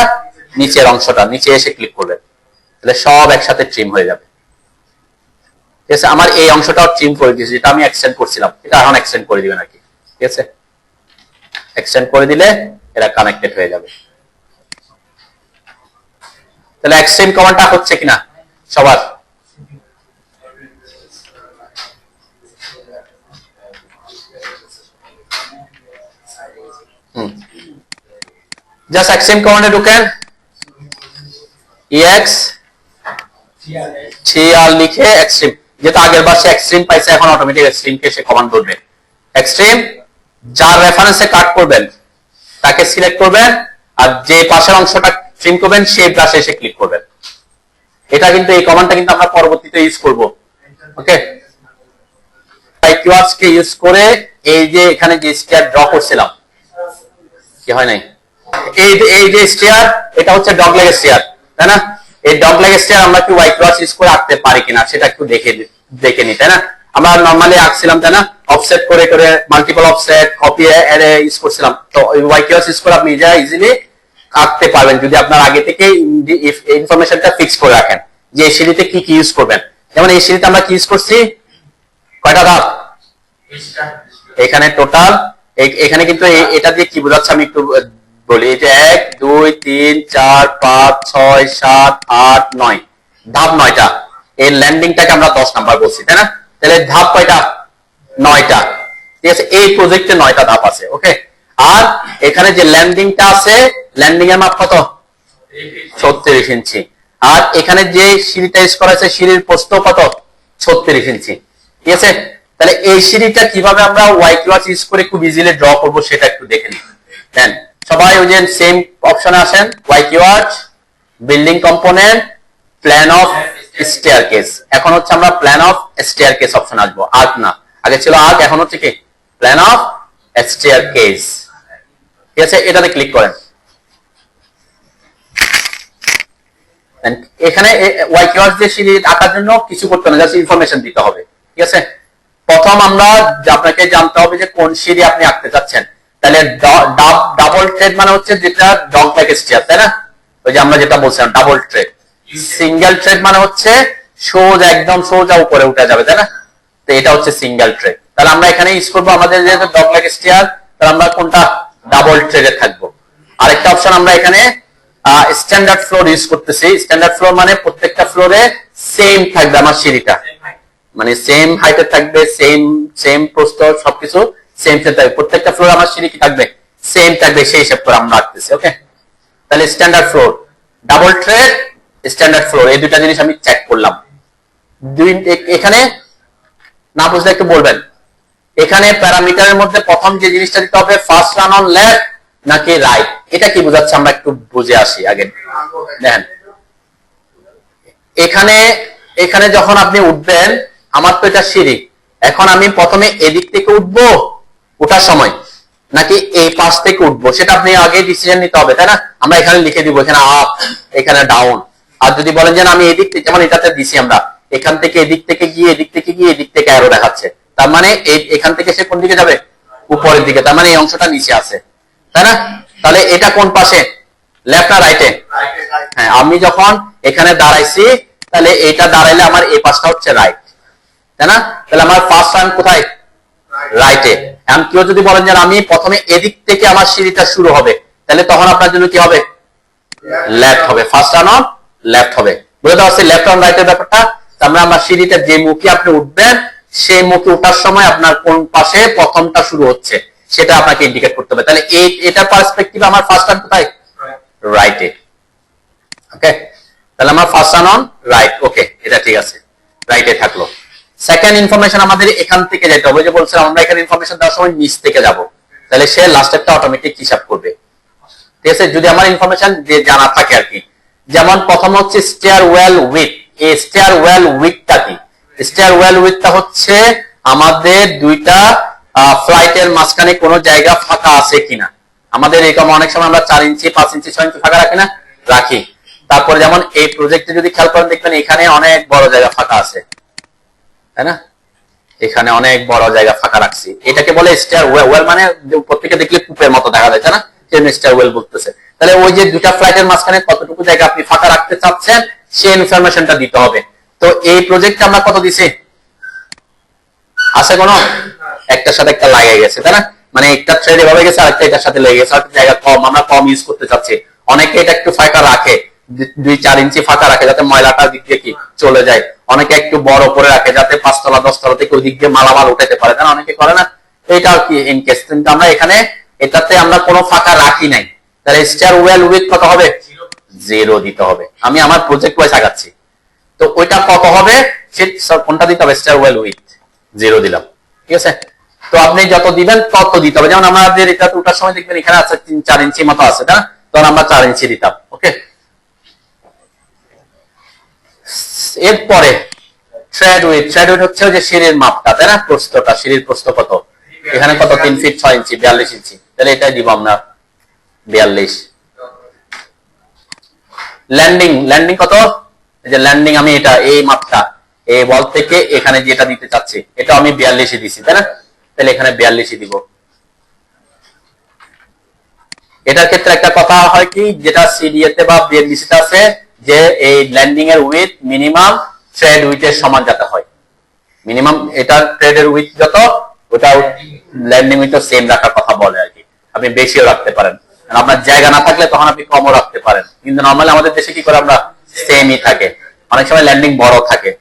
নিচের অংশটা, নিচে এসে ক্লিক করবেন, তাহলে সব একসাথে ট্রিম হয়ে যাবে। ঠিক আছে, আমার এই অংশটাও ট্রিম করে দিয়েছি, যেটা আমি এক্সটেন্ড করছিলাম, এটা এখন এক্সটেন্ড করে দিবেন আর কি। ঠিক আছে, এক্সটেন্ড করে দিলে এটা কানেক্টেড হয়ে যাবে। তাহলে এক্সটেন্ড কমান্ডটা হচ্ছে কিনা সবার? জাস্ট এক্সটেন্ড কমান্ডে ঢুকেন, ex tr লিখে এক্সট্রিম, যেটা আগের বার সে এক্সট্রিম পাইছে, এখন অটোমেটিক এক্সট্রিম কে সে কমান্ড ধরবে। এক্সট্রিম যার রেফারেন্সে কাট করবেন তাকে সিলেক্ট করবেন, আর যে পাশের অংশটা ট্রিম করবেন সেই ব্রাশে এসে ক্লিক করবেন। এটা কিন্তু এই কমান্ডটা কিন্তু আমরা পরবর্তীতে ইউজ করব। ওকে, কিওয়ার্ডস কে ইউজ করে এই যে এখানে যে স্টেয়ার ড্র করছিলাম, কি হয় নাই, এই যে স্টেয়ার, এটা হচ্ছে ডগলেগ স্টেয়ার, তাই না? এই ডগলেগ স্টেয়ার আমরা কি ওয়াই কিওয়ার্ডস ইউজ করে আঁকতে পারি কিনা সেটা একটু দেখে নি, তাই না? আমরা নরমালি আঁকছিলাম, তাই না? অফসেট করে করে multiple offset, copy array use করছিলাম। তো ওয়াই কিওয়ার্ডস ইউজ করে আপনি যা ইজিলি আঁকতে পারবেন যদি আপনার আগে থেকে ইনফরমেশনটা ফিক্স করে রাখেন যে এই সিঁড়িতে কি কি ইউজ করবেন। যেমন এই সিঁড়িতে আমরা কি ইউজ করছি, কয়টা ধাপ এখানে টোটাল, এখানে কিন্তু এটা দিয়ে কি বোঝাচ্ছে আমি একটু বলি, এই যে 1 2 3 4 5 6 7 8 9 ধাপ 9টা। এই ল্যান্ডিংটাকে আমরা 10 নাম্বার বলছি, তাই না? তাহলে ধাপ কয়টা? 9টা। ঠিক আছে, এই প্রজেক্টে 9টা ধাপ আছে। ওকে, আর এখানে যে ল্যান্ডিংটা আছে, ল্যান্ডিং এর মাপ কত? 36 ইঞ্চি। আর এখানে যে সিঁড়িটা ইউজ করা হয়েছে, সিঁড়ির প্রস্থ কত? 36 ইঞ্চি। ঠিক আছে, তাহলে এই সিঁড়িটা কিভাবে আমরা ওয়াই কিওয়ার্ডস ইউজ করে খুব ইজিলি ড্র করব সেটা একটু দেখে নিই। দেন সবাই ওই যে সেম অপশনে আসেন, Y keyword, building component, plan of staircase. এখন হচ্ছে আমরা প্ল্যান অফ স্টেয়ারকেস অপশন আসবো, আর্ক না, আগে ছিল আর্ক, এখন হচ্ছে কি প্ল্যান অফ স্টেয়ারকেস। ঠিক আছে, এটাতে ক্লিক করেন। এখানে ওয়াই কিওয়ার্ডস দিয়ে সিঁড়ি আঁকার জন্য কিছু করতে হবে না, জাস্ট ইনফরমেশন দিতে হবে। ঠিক আছে, প্রথম আমরা আপনাকে জানতে হবে যে কোন সিঁড়ি আপনি আঁকতে চাচ্ছেন। তাহলে ডাবল ট্রেড মানে হচ্ছে যেটা ডগ লেগ স্টেয়ার, তাই না? ওই যে আমরা যেটা বলছিলাম ডাবল ট্রেড। সিঙ্গেল ট্রেড মানে হচ্ছে সোজা, একদম সোজা উপরে উঠে যাবে, তাই না? তো এটা হচ্ছে সিঙ্গেল ট্রেড। তাহলে আমরা এখানে ইউজ করবো আমাদের যেহেতু ডগ লেগ স্টেয়ার, তাহলে আমরা কোনটা? ডাবল ট্রেডে থাকবো। আরেকটা অপশন আমরা এখানে স্ট্যান্ডার্ড ফ্লোর ইউজ করতেছি। স্ট্যান্ডার্ড ফ্লোর মানে প্রত্যেকটা ফ্লোরে সেম থাকবে আমার সিঁড়িটা, মানে সেম হাইটে থাকবে, সেম প্রস্থ, সবকিছু সেম থাকবে, প্রত্যেকটা ফ্লোর আমার সিঁড়ি কি থাকবে? সেম থাকবে, সেই হিসাব করে আমরা রাখতেছি। ওকে, তাহলে standard floor, double trade, standard floor, এই দুইটা জিনিস আমি চেক করলাম। এখানে না বুঝলে একটু বলবেন। এখানে প্যারামিটারের মধ্যে প্রথম যে জিনিসটা দিতে হবে, ফার্স্ট রান অন লেফট নাকি রাইট, এটা কি বোঝাচ্ছে আমরা একটু বুঝে আসি আগে। দেখেন এখানে যখন আপনি উঠবেন, আমার তো এটা সিঁড়ি, এখন আমি প্রথমে এদিক থেকে উঠবো ওঠার সময় নাকি এই পাশ থেকে উঠবো, সেটা আপনি আগে ডিসিশন নিতে হবে, তাই না? আমরা এখানে লিখে দিব এখানে আপ, এখানে ডাউন। আর যদি বলেন যে আমি এদিক থেকে, যেমন এটাতে দিছি আমরা এখান থেকে এদিক থেকে গিয়ে এদিক থেকে গিয়ে এদিক থেকে অ্যারো দেখাচ্ছে, তার মানে এখান থেকে সে কোন দিকে যাবে? উপরের দিকে, তার মানে এই অংশটা নিচে আছে, তাই না? তাহলে এটা কোন পাশে, লেফট না রাইটে? হ্যাঁ, আমি যখন এখানে দাঁড়াইছি তাহলে এটা দাঁড়াইলে আমার এই পাশটা হচ্ছে রাইট, তাই না? তাহলে আমার ফার্স্ট রান কোথায়? রাইটে। এখন কেউ যদি বলেন যে আমি প্রথমে এদিক থেকে আমার সিঁড়িটা শুরু হবে, তাহলে তখন আপনার জন্য কি হবে? লেফট হবে, ফার্স্ট রান অন লেফট হবে। বুঝতে পারছি লেফট অন রাইটের ব্যাপারটা? তারপরে আমার সিঁড়িটা যে মুখে আপনি উঠবেন, সেই মুখে ওঠার সময় আপনার কোন পাশে প্রথমটা শুরু হচ্ছে সেটা আপনাকে ইন্ডিকেট করতে হবে। তাহলে এটা পার্সপেক্টিভে আমার ফার্স্ট রান কোথায়? রাইটে। ওকে, তাহলে আমার ফার্স্ট রান অন রাইট। ওকে, এটা ঠিক আছে, রাইটে থাকলো। সেকেন্ড ইনফরমেশন আমাদের এখান থেকে যেতে হবে, যে বলছিলাম আমরা এখানে ইনফরমেশন দেওয়ার সময় নিচ থেকে যাব, তাহলে সে লাস্টেরটা অটোমেটিক হিসাব করবে। ঠিক আছে, যদি আমার ইনফরমেশন যে জানা থাকে আর কি। যেমন প্রথম হচ্ছে স্টেয়ার ওয়েল উইথ। এই স্টেয়ার ওয়েল উইথটা কি? স্টেয়ার ওয়েল উইথটা হচ্ছে আমাদের দুইটা ফ্লাইটের মাঝখানে কোনো জায়গা ফাঁকা আছে কিনা। আমাদের এরকম অনেক সময় আমরা 4 ইঞ্চি 5 ইঞ্চি 6 ইঞ্চি ফাঁকা রাখি না, রাখি। তারপরে যেমন এই প্রজেক্টে যদি খেয়াল করেন দেখবেন এখানে অনেক বড় জায়গা ফাঁকা আছে, তাই না? এখানে অনেক বড় জায়গা ফাঁকা রাখছি, এটাকে বলে স্টেয়ার ওয়েল, মানে প্রত্যেকে দেখলে কূপের মতো দেখা যায়, তাই না? স্টেয়ার ওয়েল বলতেছে। তাহলে ওই যে দুটা ফ্লাইটের মাঝখানে কতটুকু জায়গা আপনি ফাঁকা রাখতে চাচ্ছেন সেই ইনফরমেশনটা দিতে হবে। তো এই প্রজেক্টে আমরা কত দিছি? আছে কোনো? একটার সাথে একটা লাগে গেছে, তাই না? মানে একটা থ্রেড এভাবে গেছে, আরেকটা এটার সাথে লেগে গেছে, আরেকটা জায়গা কম, আমরা কম ইউজ করতে চাচ্ছি। অনেকে এটা একটু ফাঁকা রাখে, 2-4 ইঞ্চি ফাঁকা রাখে যাতে ময়লাটা দিক দিয়ে কি চলে যায়। অনেকে একটু বড় করে রাখে যাতে 5 তলা 10 তলা থেকে ওই দিক দিয়ে মালামাল উঠাতে পারে, তাই না? অনেকে করে না, এটা আর কি ইন কেস। কিন্তু আমরা এখানে এটাতে আমরা কোনো ফাঁকা রাখি নাই, তাহলে স্টার ওয়েল উইথ কত হবে? 0 দিতে হবে। আমি আমার প্রজেক্ট ওয়াইজ আগাচ্ছি, তো ওইটা কত হবে? কোনটা দিতে হবে? স্টার ওয়েল উইথ 0 দিলাম, ঠিক আছে? তো আপনি যত দিবেন তত দিতে হবে। যেমন আমাদের এটা ওঠার সময় দেখবেন এখানে আছে 3-4 ইঞ্চি মতো আছে, তাই না? তখন আমরা 4 ইঞ্চি দিতাম। ওকে, এরপরে থ্রেড উইথ হচ্ছে যে সিঁড়ির মাপটা, তাই না? প্রস্থটা, সিঁড়ির প্রস্থ কত? এখানে কত? 3 ফিট 6 ইঞ্চি, 42 ইঞ্চি, তাহলে এটাই দিব আমরা 42। ল্যান্ডিং কত? এই যে ল্যান্ডিং, আমি এটা এই মাপটা এই বল থেকে এখানে যেটা দিতে চাচ্ছি এটা আমি 42 দিছি, তাই না? তাহলে এখানে 42 দিব। এটার ক্ষেত্রে একটা কথা হয় কি, যেটা সিডিএ তে বা বিএনবিসি তে আছে, যে এই ল্যান্ডিং এর উইথ মিনিমাম থ্রেড উইথের সমান যাতে হয়। মিনিমাম এটার থ্রেডের উইথ যত, ওটা ল্যান্ডিং উইথ সেম রাখার কথা বলে আর কি। আপনি বেশিও রাখতে পারেন, আপনার জায়গা না থাকলে তখন আপনি কমও রাখতে পারেন, কিন্তু নর্মালি আমাদের দেশে কি করে, আমরা সেমই থাকে। অনেক সময় ল্যান্ডিং বড় থাকে,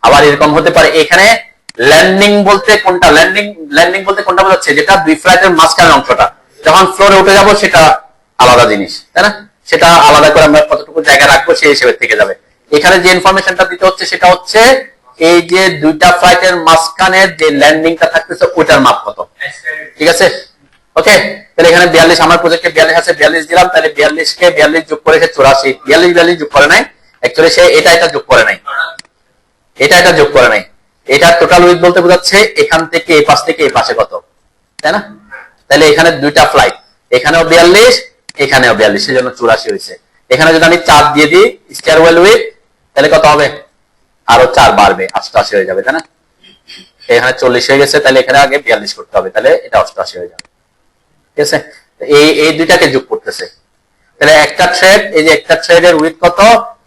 আবার এরকম হতে পারে। এখানে ল্যান্ডিং বলতে কোনটা? ল্যান্ডিং বলতে কোনটা বোঝাচ্ছে? যেটা দুই ফ্লাইটের মাঝখানের অংশটা, যখন ফ্লোরে উঠে যাব সেটা আলাদা জিনিস, তাই না? সেটা আলাদা করে আমরা কতটুকু জায়গা রাখবো সেই হিসেবে থেকে যাবে। এখানে যে ইনফরমেশনটা দিতে হচ্ছে সেটা হচ্ছে এই যে দুইটা ফ্লাইটের মাঝখানের যে ল্যান্ডিংটা থাকতেছে ওটার মাপ কত, ঠিক আছে? ওকে, তাহলে এখানে 42, আমার প্রজেক্টে 42 আছে, 42 দিলাম। তাহলে 42 কে 42 যোগ করে 84, 42 যোগ করে নাই, অ্যাকচুয়ালি সে এটা যোগ করে নাই, এটা যোগ করে নাই। এটা টোটাল উইথ বলতে বোঝাচ্ছে এখান থেকে এই পাশ থেকে এই পাশে কত, তাই না? তাহলে এখানে দুইটা ফ্লাইট, এখানেও 42, এখানেও 42, সেজন্য 84 হয়েছে। এখানে যদি আমি 4 দিয়ে দিই স্টারওয়েল উইথ, তাহলে কত হবে? আরো 4 বাড়বে, 88 হয়ে যাবে, তাই না? এখানে 40 হয়ে গেছে, তাহলে এখানে আগে 42 করতে হবে, তাহলে এটা 88 হয়ে যাবে, ঠিক আছে? এই এই দুইটাকে যোগ করতেছে। তাহলে একটা থ্রেড, এই যে একটা থ্রেডের উইথ কত,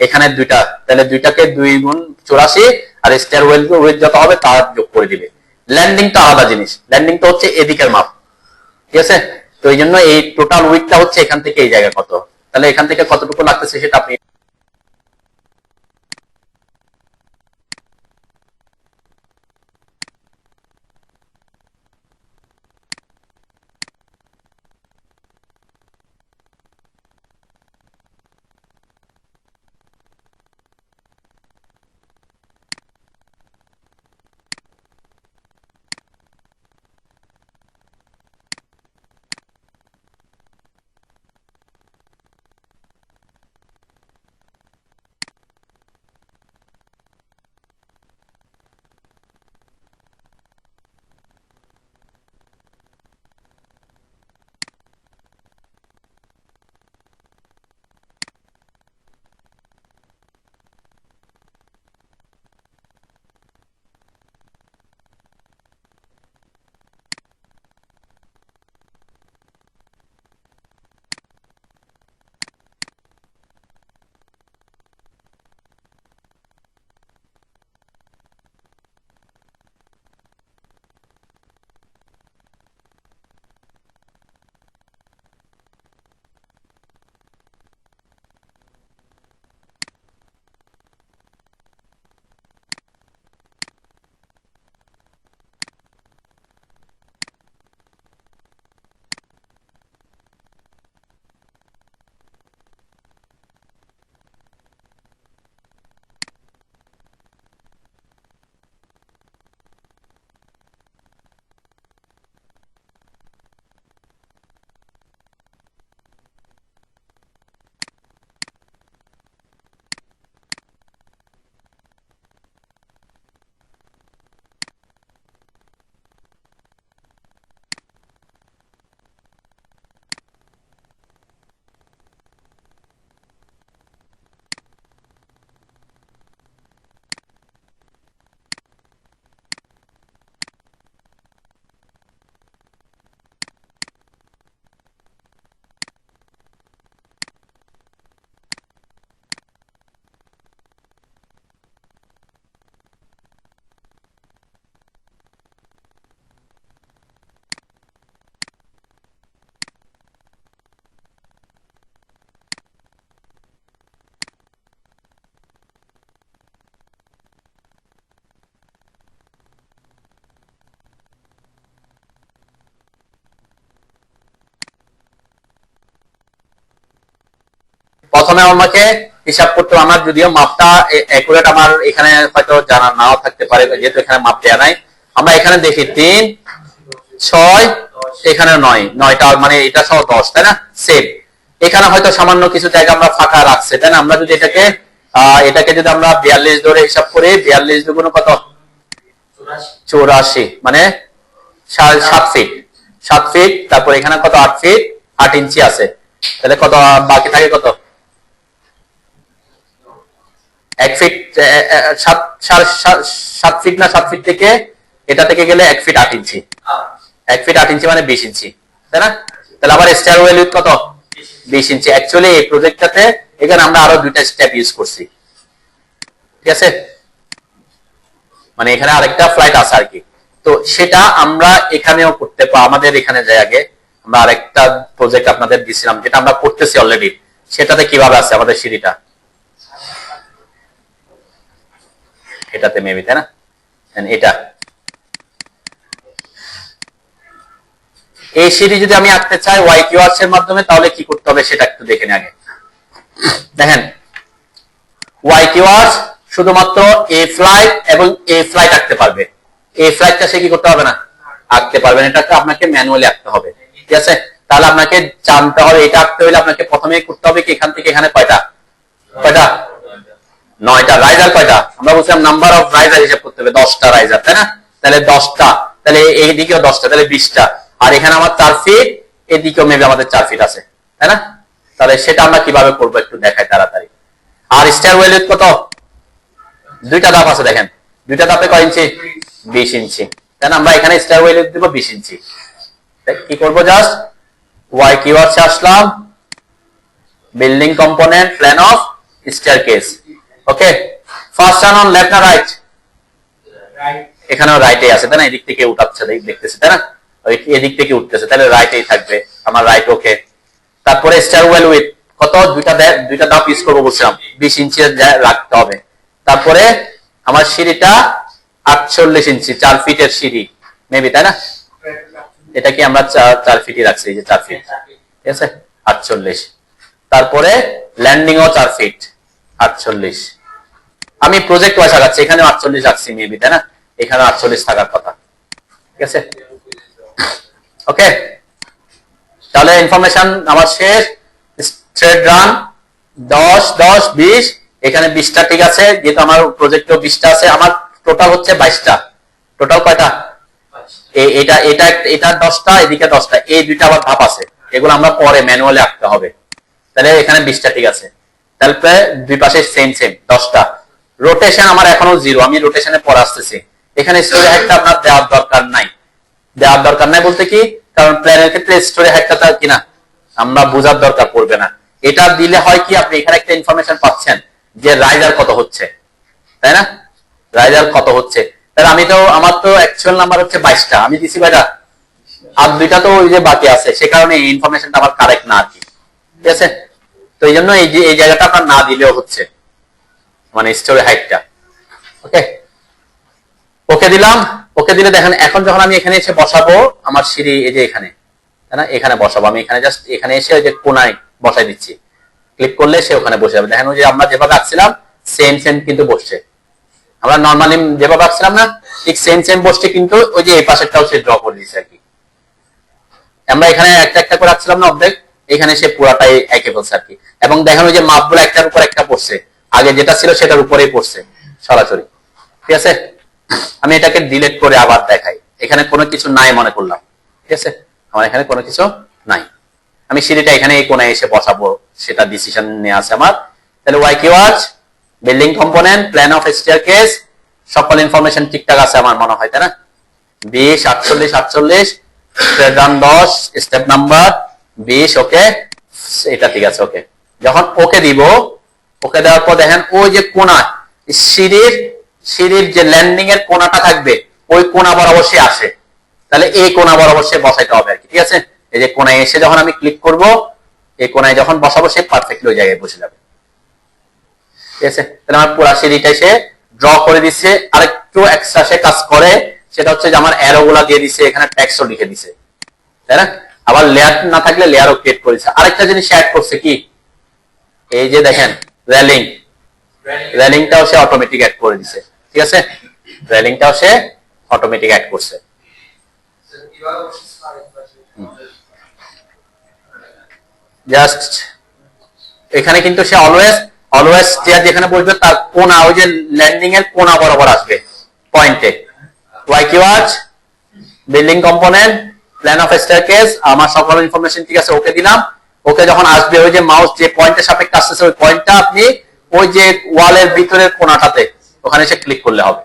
এখানে দুইটা, তাহলে দুইটাকে 2 গুণ 84, আর স্টার উইথ যত হবে তার যোগ করে দিবে। ল্যান্ডিং তো আলাদা জিনিস, ল্যান্ডিং তো হচ্ছে এদিকের মাপ, ঠিক আছে? তো এই জন্য এই টোটাল উইথটা হচ্ছে এখান থেকে এই জায়গা কত, তাহলে এখান থেকে কতটুকু লাগতেছে সেটা আপনি প্রথমে আমাকে হিসাব করতে হবে। আমার যদিও মাপটা অ্যাকুরেট আমার এখানে হয়তো জানা নাও থাকতে পারে, যেহেতু এখানে মাপ দেওয়া নাই। আমরা এখানে দেখি 3 6 এখানে 9, 9টা মানে এটা সহ 10, তাই না? সেম। এখানে হয়তো সামান্য কিছু জায়গা আমরা ফাঁকা রাখছে, তাই না? আমরা যদি এটাকে যদি আমরা 42 ধরে হিসাব করি, 42 দুগুণ কত? 84, মানে 7 ফিট। 7 ফিট। তারপর এখানে কত? 8 ফিট 8 ইঞ্চি আছে। তাহলে কত বাকি থাকে? কত? 1 ফিট 7 ফিট না? 7 ফিট থেকে এটা থেকে গেলে 1 ফিট 8 ইঞ্চি। 1 ফিট 8 ইঞ্চি মানে 20 ইঞ্চি, তাই না? তাহলে আবার স্টেয়ারওয়েল উইথ কত? 20 ইঞ্চি। অ্যাকচুয়ালি এই প্রজেক্টটাতে এখানে আমরা আরো দুইটা স্টেপ ইউজ করছি, ঠিক আছে? মানে এখানে আরেকটা ফ্লাইট আছে আর কি। তো সেটা আমরা এখানেও করতে পারি। আমাদের এখানে যাই আগে, আমরা আরেকটা প্রজেক্ট আপনাদের দিছিলাম যেটা আমরা করতেছি অলরেডি। সেটাতে কিভাবে আছে আমাদের সিঁড়িটা? এটাতে মেবি, তাই না? এটা এই সিঁড়ি যদি আমি আঁকতে চাই ওয়াই কিওয়ার্ডস এর মাধ্যমে, তাহলে কি করতে হবে সেটা একটু দেখে নিই আগে। দেখেন, ওয়াই কিওয়ার্ডস শুধুমাত্র এ ফ্লাইট এবং এ ফ্লাইট আঁকতে পারবে। এ ফ্লাইটটা সে কি করতে হবে না? আঁকতে পারবেন। এটাকে আপনাকে ম্যানুয়ালি আঁকতে হবে, ঠিক আছে? তাহলে আপনাকে জানতে হবে, এটা আঁকতে হলে আপনাকে প্রথমে করতে হবে কি এখান থেকে এখানে কয়টা? 9টা। রাইজার কয়টা? আমরা বলছিলাম নাম্বার অফ রাইজার হিসাব করতে হবে, 10টা রাইজার, তাই না? তাহলে 10টা, তাহলে এইদিকেও 10টা, তাহলে 20টা। আর এখানে আমার 4 ফিট, এদিকেও মেবি আমাদের 4 ফিট আছে, তাই না? তাহলে সেটা আমরা কিভাবে করবো একটু দেখাই তাড়াতাড়ি। আর স্টেয়ারওয়েল উইথ কত? 2টা ধাপ আছে, দেখেন 2টা ধাপে কয় ইঞ্চি? 20 ইঞ্চি, তাই না? আমরা এখানে স্টেয়ারওয়েল উইথ দিব 20 ইঞ্চি। কি করবো? জাস্ট ওয়াই কিওয়ার্ডসে আসলাম, building component, plan of staircase. Okay, first turn on left না রাইট? এখানেও রাইটে আছে, তাই না? এদিক থেকে উঠাচ্ছে, দেখতেছি, তাই না? এদিক থেকে উঠতেছে, তাহলে রাইটেই থাকবে আমার, রাইট। ওকে, তারপরে স্টেয়ারওয়েল উইথ কত? 2টা ধাপ ইউজ করবো বলছিলাম, 20 ইঞ্চি রাখতে হবে। তারপরে আমার সিঁড়িটা 48 ইঞ্চি, 4 ফিটের সিঁড়ি মেবি, তাই না? এটা কি আমরা 4 ফিটই রাখছি, এই যে 4 ফিট, ঠিক আছে? 48। তারপরে ল্যান্ডিং ও 4 ফিট, 48। আমি প্রজেক্ট ওয়াইজ আগাচ্ছি, এখানে 48 রাখছি মেবি, তাই না? এখানে 48 থাকার কথা, ঠিক আছে? ওকে, তাহলে ইনফরমেশন আমার শেষ। স্ট্রেট রান 10 10 20, এখানে 20টা, ঠিক আছে? যেহেতু আমার প্রজেক্টেও 20টা আছে, আমার টোটাল হচ্ছে 22টা। টোটাল কয়টা? এটা 10টা, এদিকে 10টা। এই 2টা আবার ধাপ আছে, এগুলো আমরা পরে ম্যানুয়ালি আঁকতে হবে। তাহলে এখানে 20টা, ঠিক আছে? তাহলে দুই পাশে সেম 10টা। রোটেশন আমার এখনো 0, আমি রোটেশনে পরে আসতেছি। এখানে স্টোরি হাইটটা আপনার দেওয়ার দরকার নাই। দেওয়ার দরকার নাই বলতে কি, কারণ প্ল্যানের ক্ষেত্রে স্টোরি হাইটটা তার কিনা আমরা বোঝার দরকার পড়বে না। এটা দিলে হয় কি, আপনি এখানে একটা ইনফরমেশন পাচ্ছেন যে রাইজার কত হচ্ছে, তাই না? রাইজার কত হচ্ছে। তাহলে আমার তো অ্যাকচুয়াল নাম্বার হচ্ছে 22টা, আমি দিছি কয়টা? আর 2টা তো ওই যে বাকি আছে, সে কারণে এই ইনফরমেশনটা আমার কারেক্ট না আর কি, ঠিক আছে? তো এই জন্য এই জায়গাটা আপনার না দিলেও হচ্ছে, মানে স্টোরি হাইটটা। ওকে, ওকে দিলাম। ওকে দিলে দেখেন, এখন যখন আমি এখানে এসে বসাবো আমার সিঁড়ি, এই যে এখানে, তাই না? এখানে বসাবো আমি, এখানে জাস্ট এখানে এসে ওই যে কোনায় বসাই দিচ্ছি, ক্লিক করলে সে ওখানে বসে যাবে। দেখেন ওই যে আমরা যেভাবে আঁকছিলাম সেম কিন্তু বসছে। আমরা নর্মালি যেভাবে আঁকছিলাম না, ঠিক সেম বসছে, কিন্তু ওই যে এই পাশেরটাও সে ড্র করে দিচ্ছে আর কি। আমরা এখানে একটা একটা করে আঁকছিলাম না অর্ধেক, এখানে সে পুরাটাই একে বলছে আর কি। এবং দেখেন ওই যে মাপগুলো একটার উপর একটা পড়ছে, আগে যেটা ছিল সেটার উপরেই পড়ছে সরাসরি, ঠিক আছে? আমি এটাকে ডিলিট করে আবার দেখাই। এখানে কোনো কিছু নাই মনে করলাম, ঠিক আছে? আমার এখানে কোনো কিছু নাই। আমি সিঁড়িটা এখানে এই কোণায় এসে বসাবো, সেটা ডিসিশন নিয়ে আছে আমার। তাহলে Y keywords, building component, plan of staircase, সকল ইনফরমেশন ঠিকঠাক আছে আমার মনে হয়, তাই না? 20 48 48, স্টেপ রান 10, স্টেপ নাম্বার 20। ওকে, এটা ঠিক আছে। ওকে, যখন ওকে দিব, ওকে দেওয়ার পর দেখেন ওই যে কোণা, সিঁড়ির যে ল্যান্ডিং এর কোণাটা থাকবে, ওই কোণা বরাবর সে আসে। তাহলে এই কোণা বরাবর সে বসাইতে হবে আর কি, ঠিক আছে? এই যে কোণায় এসে যখন আমি ক্লিক করব, এই কোণায় যখন বসাবো সে পারফেক্টলি ওই জায়গায় বসে যাবে, ঠিক আছে? তাহলে আমার পুরো সিঁড়িটাই সে ড্র করে দিচ্ছে। আরেকটু এক্সট্রা সে কাজ করে, সেটা হচ্ছে যে আমার অ্যারো গুলা দিয়ে দিচ্ছে, এখানে টেক্সটও লিখে দিচ্ছে, তাই না? আবার লেয়ার না থাকলে লেয়ারও ক্রিয়েট করেছে। আরেকটা জিনিস অ্যাড করছে কি, এই যে দেখেন রেলিংটাও সে অটোমেটিক অ্যাড করে দিছে, ঠিক আছে, রেলিংটাও সে অটোমেটিক অ্যাড করছে। জাস্ট এখানে কিন্তু সে অলওয়েজ চেয়ার যেখানে বসবে তার কোনা, ওই যে ল্যান্ডিং এর কোনা বরাবর আসবে পয়েন্টে। Y keyword, building component, plan of staircase, আমার সকল ইনফরমেশন ঠিক আছে, ওকে দিলাম। ওকে যখন আসবে ওই যে মাউস যে পয়েন্টের সাপেক্ষে আসতেছে ওই পয়েন্টটা আপনি ওই যে ওয়ালের ভিতরের কোনাটাতে ওখানে সে ক্লিক করলে হবে,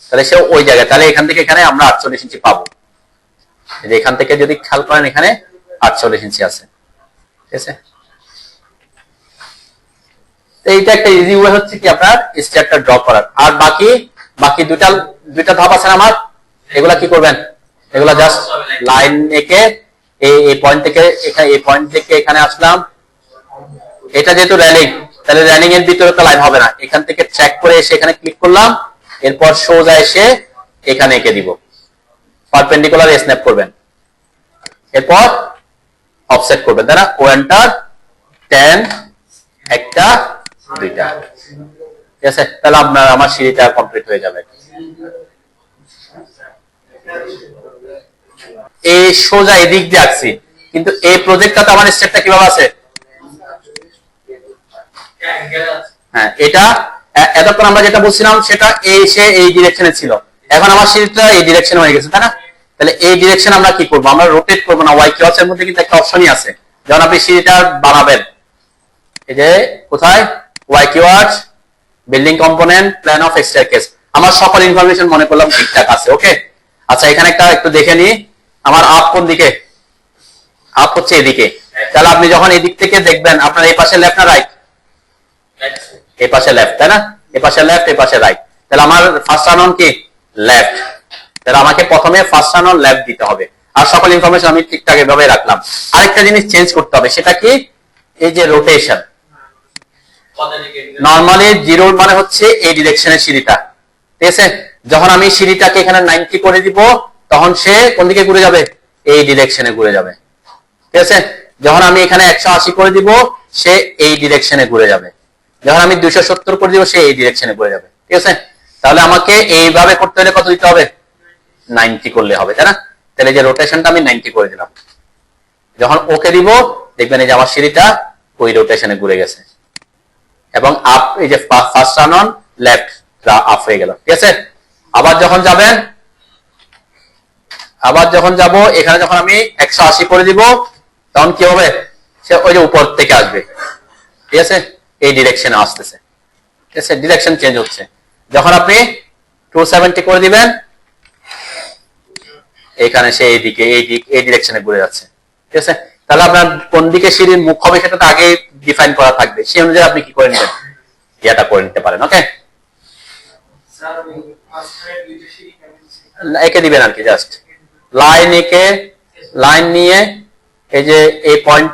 তাহলে সে ওই জায়গায়, তাহলে এখান থেকে এখানে আমরা 48 ইঞ্চি পাবো। এখান থেকে যদি খেয়াল করেন এখানে 48 ইঞ্চি আছে, ঠিক আছে। এইটা একটা ইজি ওয়ে হচ্ছে কি আপনার স্টেয়ারটা ড্র করার। আর বাকি দুইটা ধাপ আছে আমার, এগুলা কি করবেন, এগুলা জাস্ট লাইন এঁকে এই পয়েন্ট থেকে এখানে আসলাম। এটা যেহেতু রেলিং, তাহলে রেলিং এর ভিতরে তো লাইন হবে না, এখান থেকে ট্র্যাক করে এসে এখানে ক্লিক করলাম, এরপর সোজা এসে এখানে এঁকে দিব, পারপেন্ডিকুলার স্ন্যাপ করবেন, এরপর অফসেট করবেন, তাই না, ওয়েন্টার 10 একটা 2টা, ঠিক আছে। তাহলে আমার সিঁড়িটা কমপ্লিট হয়ে যাবে। এই সোজা এদিক দিয়ে আসছি, কিন্তু এই প্রজেক্টটাতে আমার স্টেপটা কিভাবে আছে, হ্যাঁ, এটা এতক্ষণ আমরা যেটা বলছিলাম সেটা এই ডিরেকশনে ছিল, এখন আমার সিঁড়িটা এই ডিরেকশনে হয়ে গেছে, তাই না। তাহলে এই ডিরেকশন আমরা কি করবো, আমরা রোটেট করবো না, ওয়াই কিওয়ার্ডস এর মধ্যে কিন্তু একটা অপশনই আছে, যখন আপনি সিঁড়িটা বানাবেন, এই যে কোথায় Y keywords, building component, plan of staircase, আমার সকল ইনফরমেশন মনে করলাম ঠিকঠাক আছে, ওকে। আচ্ছা এখানে একটু দেখে নি, আমার আপ কোন দিকে, আপ হচ্ছে এদিকে, তাহলে আপনি যখন এদিক থেকে দেখবেন আপনার এই পাশে লেফট না রাইট, এই পাশে লেফট, তাই না, এই পাশে লেফট, এই পাশে রাইট, তাহলে আমার ফার্স্ট টার্ন অন কি লেফট, তাহলে আমাকে প্রথমে ফার্স্ট টার্ন অন লেফট দিতে হবে। আর সকল ইনফরমেশন আমি ঠিকঠাক এভাবে রাখলাম। আরেকটা জিনিস চেঞ্জ করতে হবে, সেটা কি, এই যে রোটেশন, নরমালি জিরো মানে হচ্ছে এই ডিরেকশনের সিঁড়িটা, ঠিক আছে। যখন আমি সিঁড়িটাকে এখানে 90 করে দিব তখন সে কোন দিকে ঘুরে যাবে, এই ডিরেকশনে ঘুরে যাবে, ঠিক আছে। যখন আমি এখানে 180 করে দিব সে এই ডিরেকশনে ঘুরে যাবে, যখন আমি 270 করে দিব সে এই ডিরেকশনে ঘুরে যাবে, ঠিক আছে। তাহলে আমাকে এইভাবে করতে হলে কত দিতে হবে, 90 করলে হবে, তাই না। তাহলে যে রোটেশনটা আমি 90 করে দিলাম, যখন ওকে দিব দেখবেন এই যে আমার সিঁড়িটা ওই রোটেশনে ঘুরে গেছে, এবং আপ, এই যে first turn on left up হয়ে গেল, ঠিক আছে। আবার যখন যাব এখানে যখন আমি 180 করে দিব তখন কি হবে, সে ওই যে উপর থেকে আসবে, ঠিক আছে, এই ডিরেকশনে আসতেছে, ঠিক আছে, ডিরেকশন চেঞ্জ হচ্ছে। যখন আপনি 270 করে দিবেন এখানে সে এইদিকে এই ডিরেকশনে ঘুরে যাচ্ছে, ঠিক আছে। তাহলে আপনার কোন দিকে সিঁড়ির মুখ হবে সেটা তো আগে ডিফাইন করা থাকবে, সেই অনুযায়ী আপনি কি করে নেবেন, এটা করে নিতে পারেন, ওকে। এঁকে দিবেন আর কি, জাস্ট লাইন নিয়ে এই যে এই পয়েন্ট,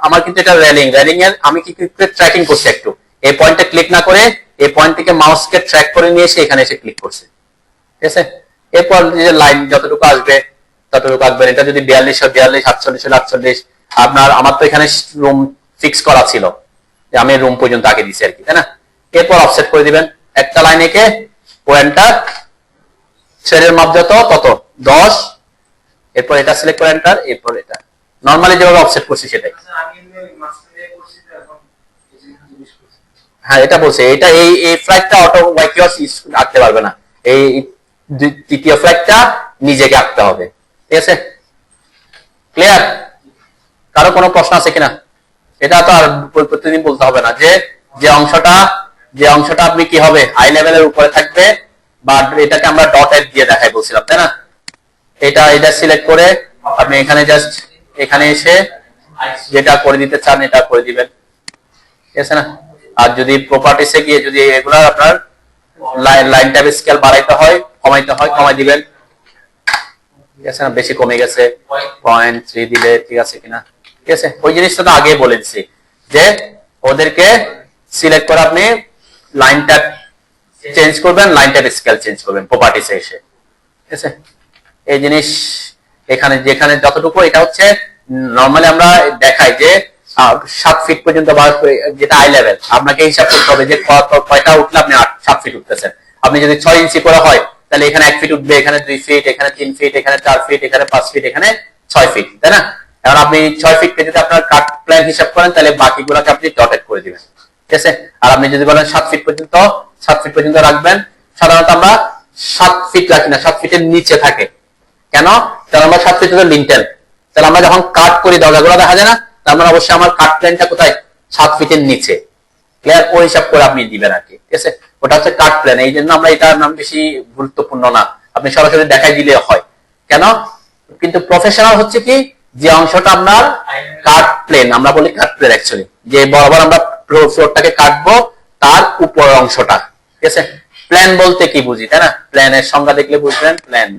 আমার কিন্তু এটা রেলিং এর আমি কি ট্র্যাকিং করছি, একটু এই পয়েন্টে ক্লিক না করে এই পয়েন্ট থেকে মাউসকে ট্র্যাক করে নিয়ে এসে এখানে এসে ক্লিক করছে, ঠিক আছে। এরপর যে লাইন যতটুকু আসবে ততটুকু আসবেন, এটা যদি 42 হয় 42, 48 হলে 48, আমার তো এখানে রুম ফিক্স করা ছিল যে আমি রুম পর্যন্ত আগে দিছি আর কি, তাই না। এরপর অফসেট করে দিবেন, একটা লাইন এঁকে পয়েন্টার, থ্রেডের মাপ যত তত 10, এরপর এটা সিলেক্ট করে এন্টার, এরপর এটা নরমালি যেভাবে অফসেট করছি সেটাই। হ্যাঁ এটা বলছে, এটা এই ফ্ল্যাগটা অটো ওয়াই কিওয়ার্ডস আঁকতে পারবে না, এই তৃতীয় ফ্ল্যাগটা নিজেকে আঁকতে হবে, ঠিক আছে। ক্লিয়ার? কারো কোনো প্রশ্ন আছে কিনা? এটা তো আর প্রতিদিন বলতে হবে না, যে অংশটা আপনি কি হবে হাই লেভেলের উপরে থাকবে, বা এটাকে আমরা ডটেড দিয়ে দেখাই বলছিলাম, তাই না। এটা সিলেক্ট করে আপনি এখানে জাস্ট এখানে এসে যেটা করে দিতে চান এটা করে দিবেন, ঠিক আছে না। আর যদি প্রপার্টিসে গিয়ে যদি এগুলা আপনার লাইন টাইপ স্কেল বাড়াইতে হয় কমাই দিবেন, ঠিক আছে না। বেশি কমে গেছে 0.3 দিলে ঠিক আছে কিনা, ঠিক আছে। ওই জিনিসটা তো আগে বলে দিছি যে ওদেরকে সিলেক্ট করে আপনি লাইন টাইপ চেঞ্জ করবেন, লাইন টাইপ স্কেল চেঞ্জ করবেন প্রপার্টিসে এসে, ঠিক আছে। এই জিনিস এখানে যেখানে যতটুকু, এটা হচ্ছে নরমালি আমরা দেখাই যে 7 ফিট পর্যন্ত বা যেটা আই লেভেল আপনাকে হিসাব করতে হবে যে কয়টা উঠলে আপনি 7 ফিট উঠতেছেন। আপনি যদি 6 ইঞ্চি করে হয় তাহলে এখানে 1 ফিট উঠবে, এখানে 2 ফিট, এখানে 3 ফিট, এখানে 4 ফিট, এখানে 5 ফিট, এখানে 6 ফিট, তাই না? এখন আপনি 6 ফিট কে যদি আপনার কাট প্ল্যান হিসাব করেন তাহলে বাকিগুলোকে আপনি ডটেড করে দিবেন, ঠিক আছে? আর আপনি যদি বলেন 7 ফিট পর্যন্ত, 7 ফিট পর্যন্ত রাখবেন, সাধারণত আমরা 7 ফিট রাখি না, 7 ফিটের নিচে থাকে। কেন? কারণ আমরা 7 ফিট হলো লিন্টেল, তাহলে আমরা যখন কাট করি দরজাগুলো দেখা যায় না, তার মানে অবশ্যই আমার কাট প্ল্যানটা কোথায়? 7 ফিটের নিচে। ক্লিয়ার? ওই হিসাব করে আপনি দিবেন আর কি, ঠিক আছে? ওটা হচ্ছে কাট প্ল্যান, এই জন্য আমরা এটার নাম বেশি গুরুত্বপূর্ণ না, আপনি সরাসরি দেখাই দিলে হয়। কেন? কিন্তু প্রফেশনাল হচ্ছে কি, যে অংশটা আপনার কাট প্লেন, আমরা বলি কাট প্লেন অ্যাকচুয়ালি, যে বরাবর আমরা ফ্লোরটাকে কাটবো তার উপর অংশটা, ঠিক আছে? প্ল্যান বলতে কি বুঝি, তাই না? প্ল্যানের সংজ্ঞা দেখলে বুঝবেন প্ল্যান।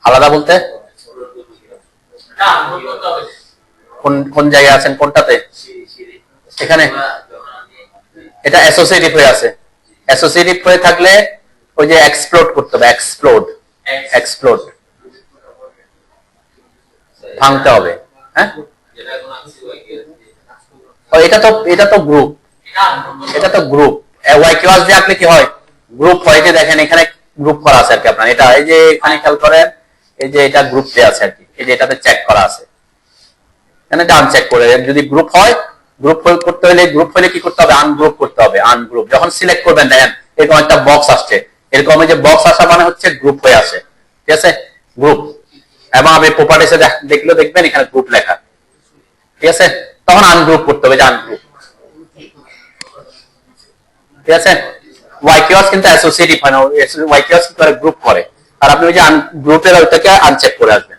আলাদা বলতে কোন জায়গায় আছেন, কোনটাতে? এখানে এটা অ্যাসোসিয়েটিভ হয়ে আছে, অ্যাসোসিয়েটিভ হয়ে থাকলে ওই যে এক্সপ্লোড করতে হবে, এক্সপ্লোড ভাঙতে হবে। হ্যাঁ, এটা তো গ্রুপ, এটা তো গ্রুপ। ওয়াই কিউ দিয়ে আঁকলে কি হয়? গ্রুপ হয়। যে দেখেন এখানে গ্রুপ করা আছে আর কি আপনার, এটা এই যে এখানে খেয়াল করেন, এই যে এটা গ্রুপ দেওয়া আছে আর কি, এই যে এটাতে চেক করা আছে, এখানে আনচেক করে। যদি গ্রুপ হয়, গ্রুপ করতে হলে, গ্রুপ হলে কি করতে হবে? আনগ্রুপ করতে হবে। আনগ্রুপ যখন সিলেক্ট করবেন, দেখেন এরকম একটা বক্স আসছে, এরকম যে বক্স আসা মানে হচ্ছে গ্রুপ হয়ে আসে, ঠিক আছে? গ্রুপ। এবং আপনি প্রপার্টিসে দেখলেও দেখবেন এখানে গ্রুপ লেখা, ঠিক আছে? তখন আনগ্রুপ করতে হবে, যে আনগ্রুপ, ঠিক আছে? ওয়াই কিউআস কিন্তু অ্যাসোসিয়েটিভ হয় না, ওয়াই কিউআস কি করে? গ্রুপ করে। আর আপনি ওই যে গ্রুপের ওইটাকে আনচেক করে আসবেন,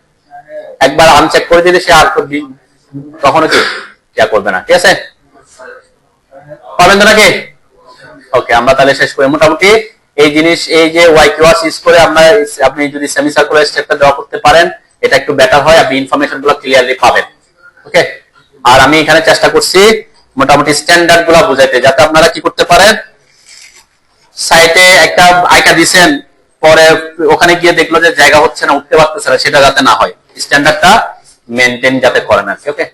একবার আনচেক করে দিলে সে আর কখনো কি ইয়া করবে না, ঠিক আছে? পাবেন তো নাকি? ওকে, আমরা তাহলে শেষ করি। মোটামুটি এই জিনিস, এই যে ওয়াই কিউআস ইউজ করে আপনি যদি সেমি সার্কুলার স্টেপটা ড্র করতে পারেন, এটা একটু বেটার হয়, আপনি ইনফরমেশন গুলো ক্লিয়ারলি পাবেন। ওকে, আর আমি এখানে চেষ্টা করছি মোটামুটি স্ট্যান্ডার্ড গুলো বুঝাইতে, যাতে আপনারা কি করতে পারেন, সাইটে একটা আইকা দিছেন, পরে ওখানে গিয়ে দেখলো যে জায়গা হচ্ছে না, উঠতে পারতেছে না, সেটা যাতে না হয়, স্ট্যান্ডার্ডটা মেনটেন যাতে করেন আর কি। ওকে।